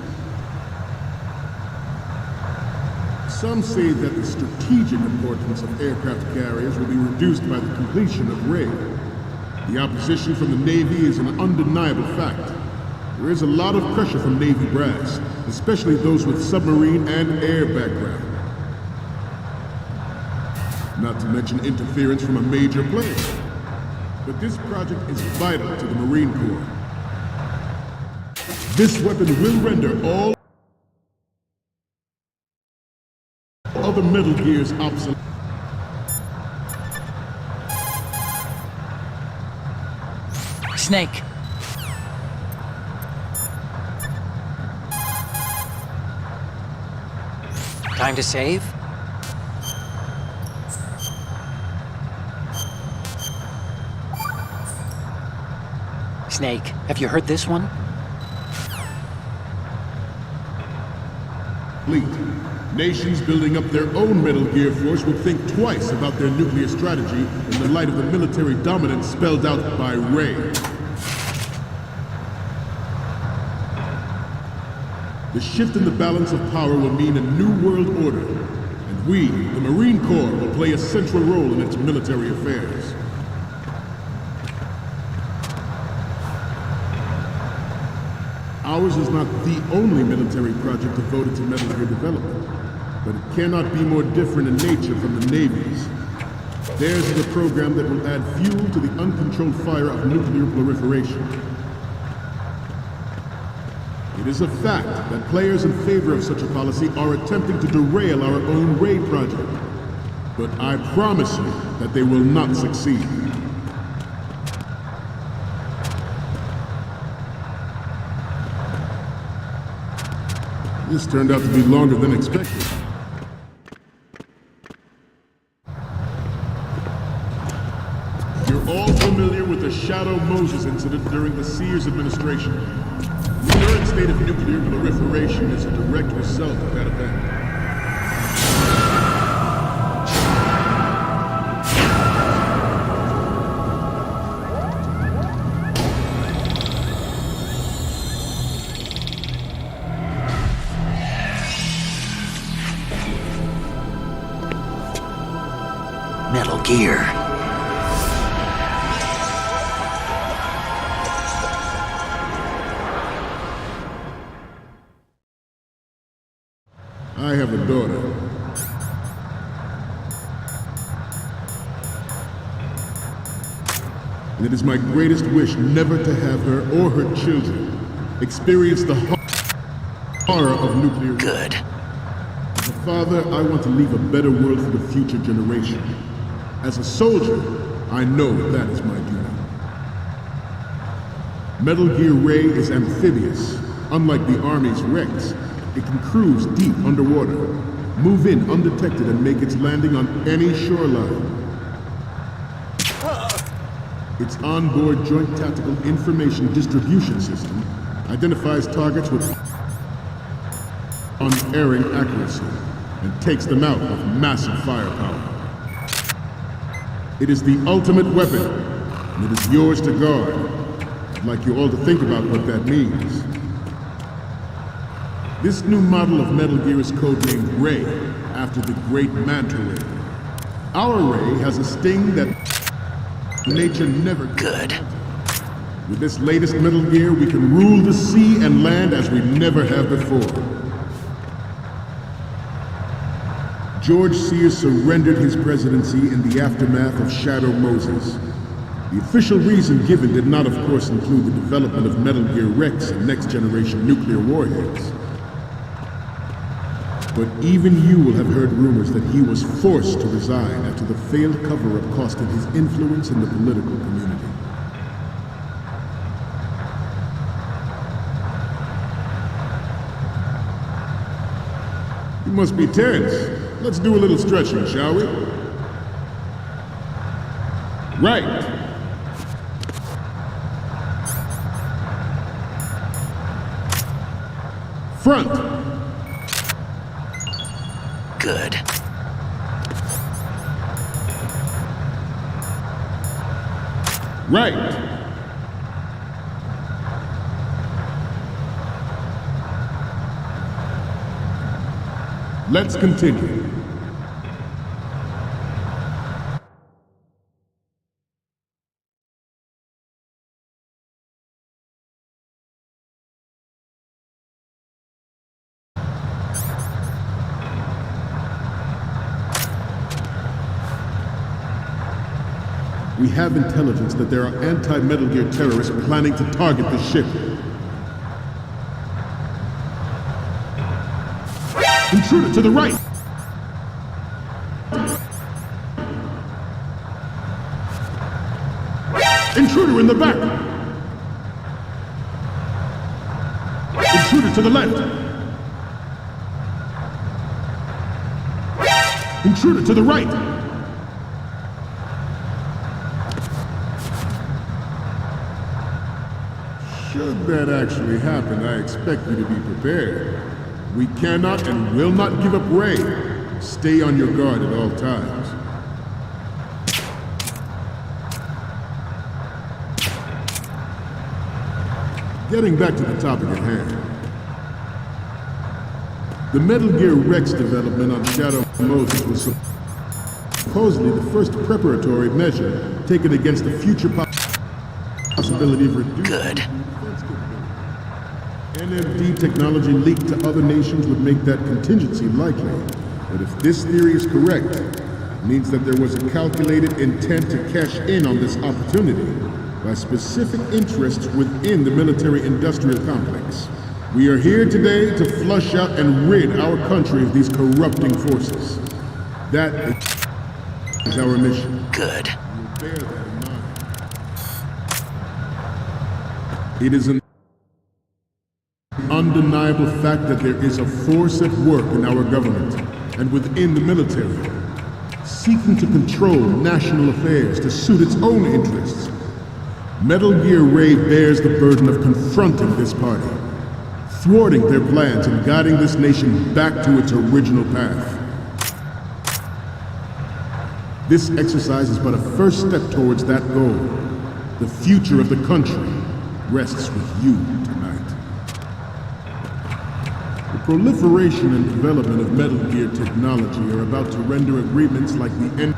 Some say that the strategic importance of aircraft carriers will be reduced by the completion of Ray. The opposition from the Navy is an undeniable fact. There is a lot of pressure from Navy brass, especially those with submarine and air background. Not to mention interference from a major player. But this project is vital to the Marine Corps. This weapon will render all other Metal Gears obsolete. Snake. Time to save? Snake, have you heard this one? Fleet. Nations building up their own Metal Gear force would think twice about their nuclear strategy in the light of the military dominance spelled out by Ray. The shift in the balance of power will mean a new world order, and we, the Marine Corps, will play a central role in its military affairs. Ours is not the only military project devoted to Metal Gear development, but it cannot be more different in nature from the Navy's. Theirs is a program that will add fuel to the uncontrolled fire of nuclear proliferation. It is a fact that players in favor of such a policy are attempting to derail our own Ray project. But I promise you that they will not succeed. This turned out to be longer than expected. You're all familiar with the Shadow Moses incident during the Sears administration. The current state of nuclear proliferation is a direct result of that event. Metal Gear. I have a daughter. And it is my greatest wish never to have her or her children experience the horror of nuclear war. Good. As a father, I want to leave a better world for the future generation. As a soldier, I know that is my duty. Metal Gear Ray is amphibious. Unlike the Army's Rex, it can cruise deep underwater, move in undetected and make its landing on any shoreline. Its onboard Joint Tactical Information Distribution System identifies targets with unerring accuracy and takes them out with massive firepower. It is the ultimate weapon, and it is yours to guard. I'd like you all to think about what that means. This new model of Metal Gear is codenamed Ray, after the great Manta Ray. Our Ray has a sting that nature never could. With this latest Metal Gear, we can rule the sea and land as we never have before. George Sears surrendered his presidency in the aftermath of Shadow Moses. The official reason given did not, of course, include the development of Metal Gear Rex and next-generation nuclear warheads. But even you will have heard rumors that he was forced to resign after the failed cover-up cost him his influence in the political community. You must be tense. Let's do a little stretching, shall we? Right. Front. Good. Right. Let's continue. We have intelligence that there are anti-Metal Gear terrorists planning to target the ship. Intruder to the right! Intruder in the back! Intruder to the left! Intruder to the right! Should that actually happen, I expect you to be prepared. We cannot and will not give up Ray. Stay on your guard at all times. Getting back to the topic at hand. The Metal Gear Rex development on Shadow Moses was supposedly the first preparatory measure taken against the future possibility of reducing... Good. NMD technology leaked to other nations would make that contingency likely. But if this theory is correct, it means that there was a calculated intent to cash in on this opportunity by specific interests within the military-industrial complex. We are here today to flush out and rid our country of these corrupting forces. That is our mission. Good. We'll bear that in mind. It is an undeniable fact that there is a force at work in our government and within the military, seeking to control national affairs to suit its own interests. Metal Gear Ray bears the burden of confronting this party, thwarting their plans and guiding this nation back to its original path. This exercise is but a first step towards that goal. The future of the country rests with you tonight. The proliferation and development of Metal Gear technology are about to render agreements like the end.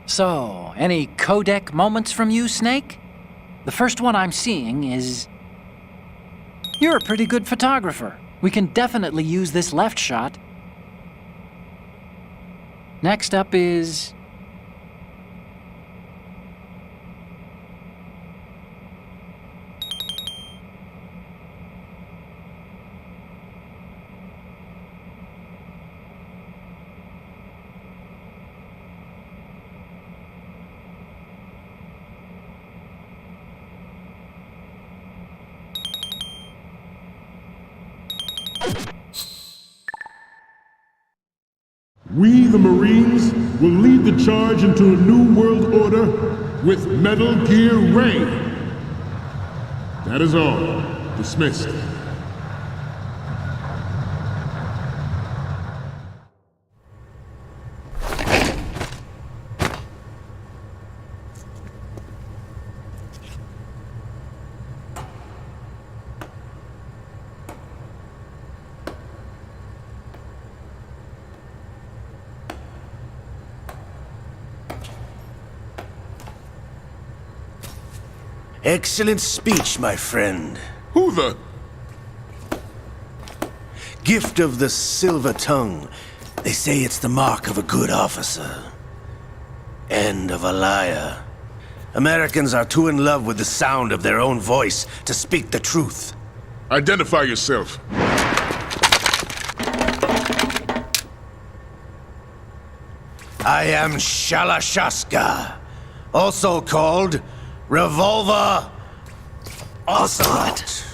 So, any codec moments from you, Snake? The first one I'm seeing is... You're a pretty good photographer. We can definitely use this left shot. Next up is... We, the Marines, will lead the charge into a new world order with Metal Gear Ray. That is all. Dismissed. Excellent speech, my friend. Who the? Gift of the silver tongue. They say it's the mark of a good officer. And of a liar. Americans are too in love with the sound of their own voice to speak the truth. Identify yourself. I am Shalashaska, also called Revolver Ocelot.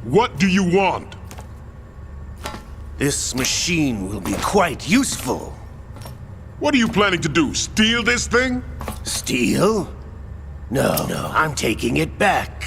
What do you want? This machine will be quite useful. What are you planning to do? Steal this thing? Steal? No, I'm taking it back.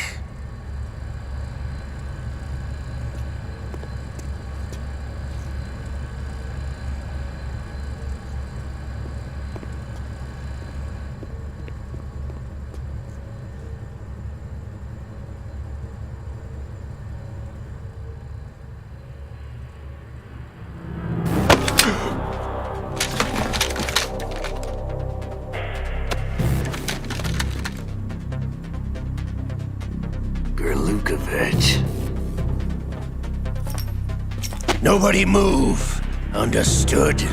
Gerlukovich. Nobody move. Understood?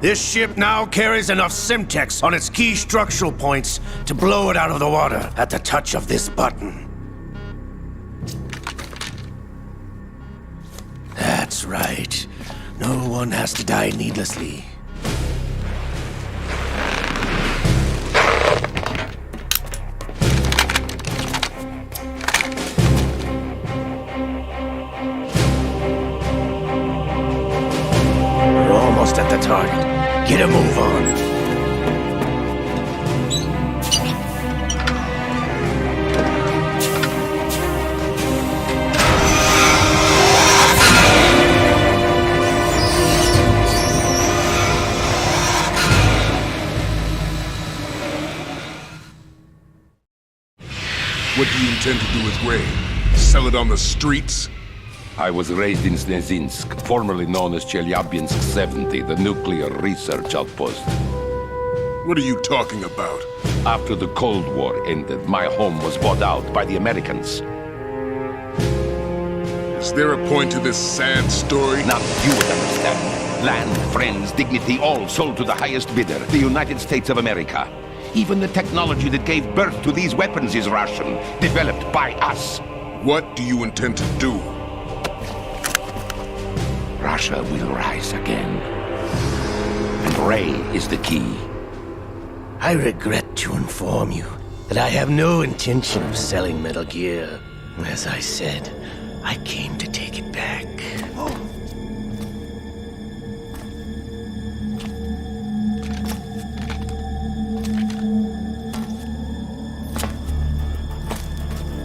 This ship now carries enough Simtex on its key structural points to blow it out of the water at the touch of this button. That's right. No one has to die needlessly. We're almost at the target. Get a move on. What do you intend to do with Ray? Sell it on the streets? I was raised in Snezinsk, formerly known as Chelyabinsk 70, the nuclear research outpost. What are you talking about? After the Cold War ended, my home was bought out by the Americans. Is there a point to this sad story? Now you would understand. Land, friends, dignity, all sold to the highest bidder, the United States of America. Even the technology that gave birth to these weapons is Russian, developed by us. What do you intend to do? Russia will rise again. And Ray is the key. I regret to inform you that I have no intention of selling Metal Gear. As I said, I came to take it back.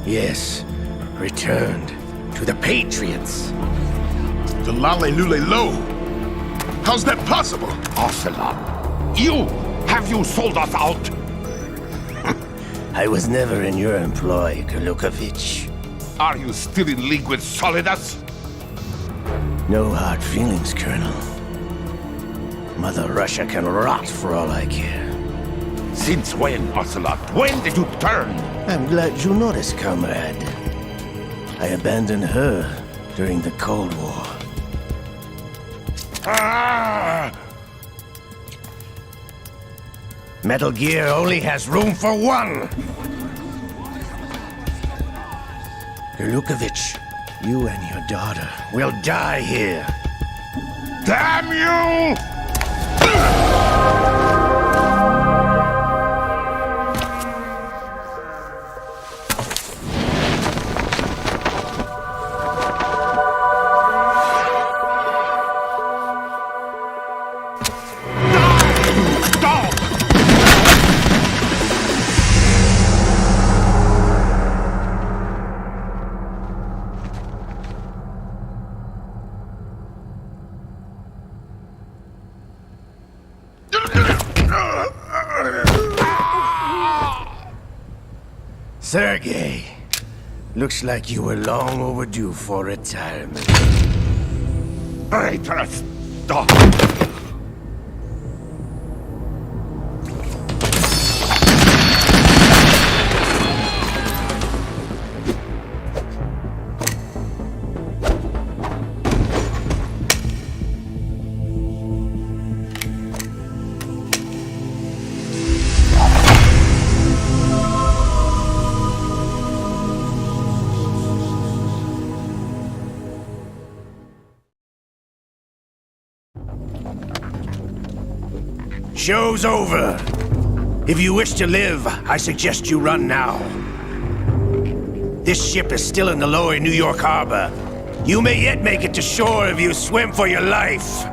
Yes, returned to the Patriots. The Lale Lule Lo? How's that possible? Ocelot, have you sold us out? I was never in your employ, Kurlukovich. Are you still in league with Solidus? No hard feelings, Colonel. Mother Russia can rot for all I care. Since when, Ocelot? When did you turn? I'm glad you noticed, comrade. I abandoned her during the Cold War. Metal Gear only has room for one! Kurlukovich, you and your daughter will die here. Damn you! Sergei, looks like you were long overdue for retirement. Traitorous dog! Show's over. If you wish to live, I suggest you run now. This ship is still in the lower New York harbor. You may yet make it to shore if you swim for your life.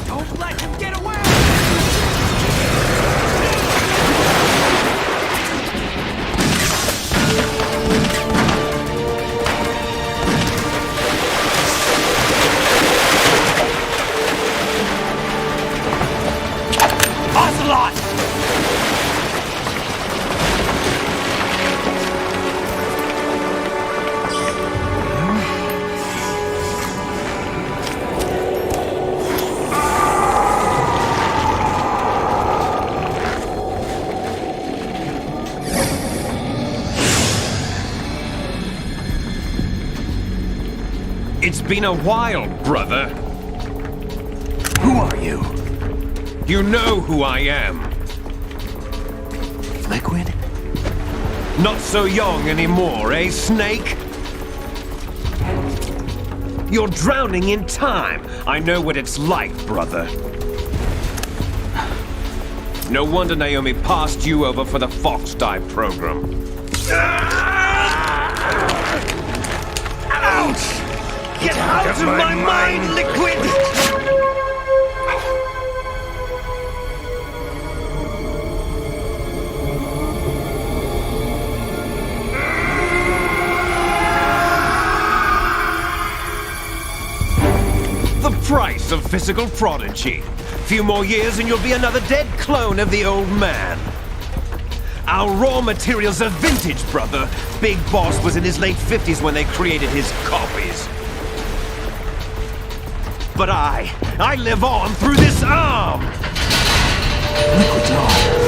Don't let him get away! It's been a while, brother. Who are you? You know who I am. Liquid? Not so young anymore, eh, Snake? You're drowning in time. I know what it's like, brother. No wonder Naomi passed you over for the Fox Dive program. Ouch! Get out of my mind, Liquid! The price of physical prodigy. Few more years and you'll be another dead clone of the old man. Our raw materials are vintage, brother. Big Boss was in his late 50s when they created his copies. But I live on through this arm! Liquid's on.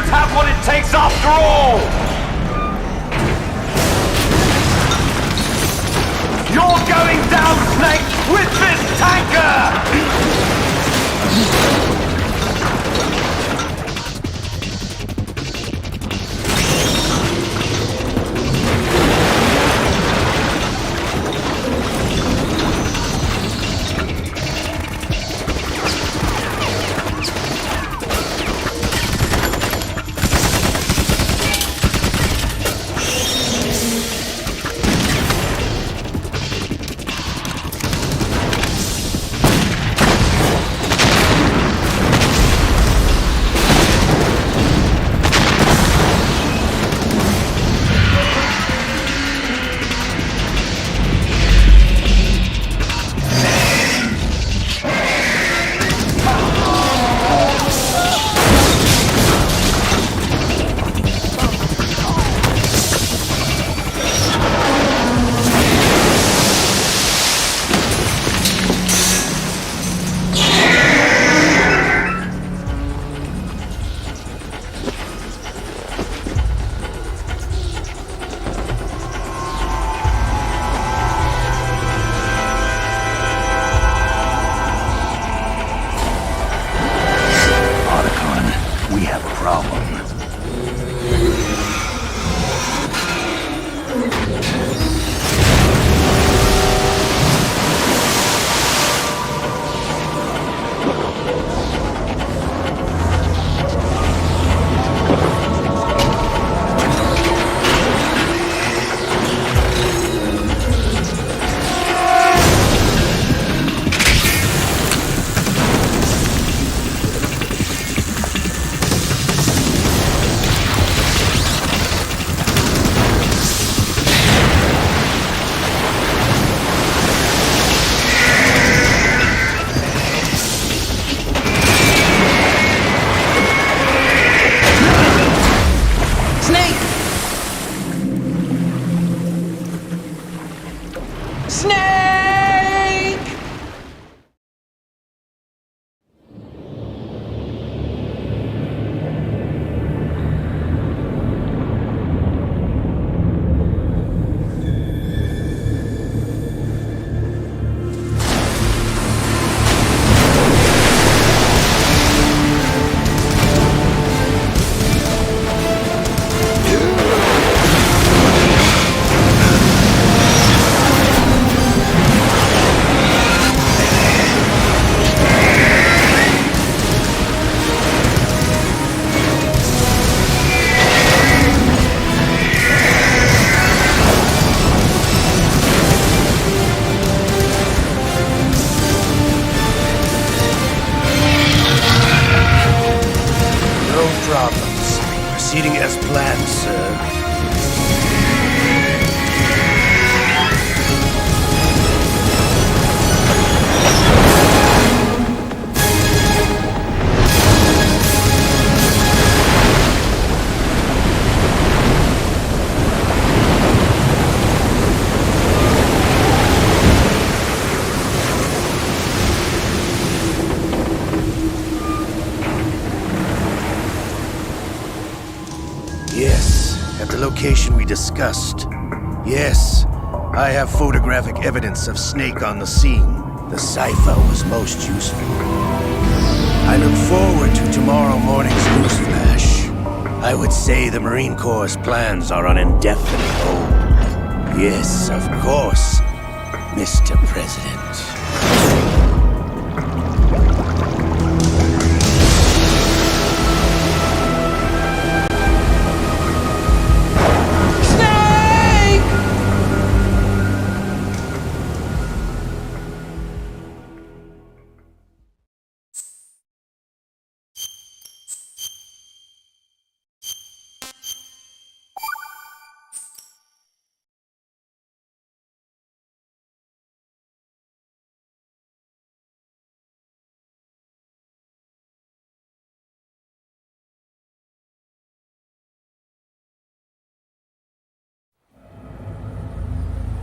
Have what it takes after all! You're going down, Snake, with this tanker! proceeding as planned, sir. Yes, at the location we discussed. Yes, I have photographic evidence of Snake on the scene. The cipher was most useful. I look forward to tomorrow morning's news flash. I would say the Marine Corps' plans are on indefinite hold. Yes, of course, Mr. President.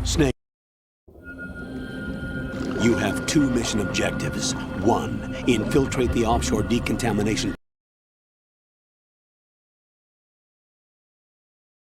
Snake, you have two mission objectives. One, infiltrate the offshore decontamination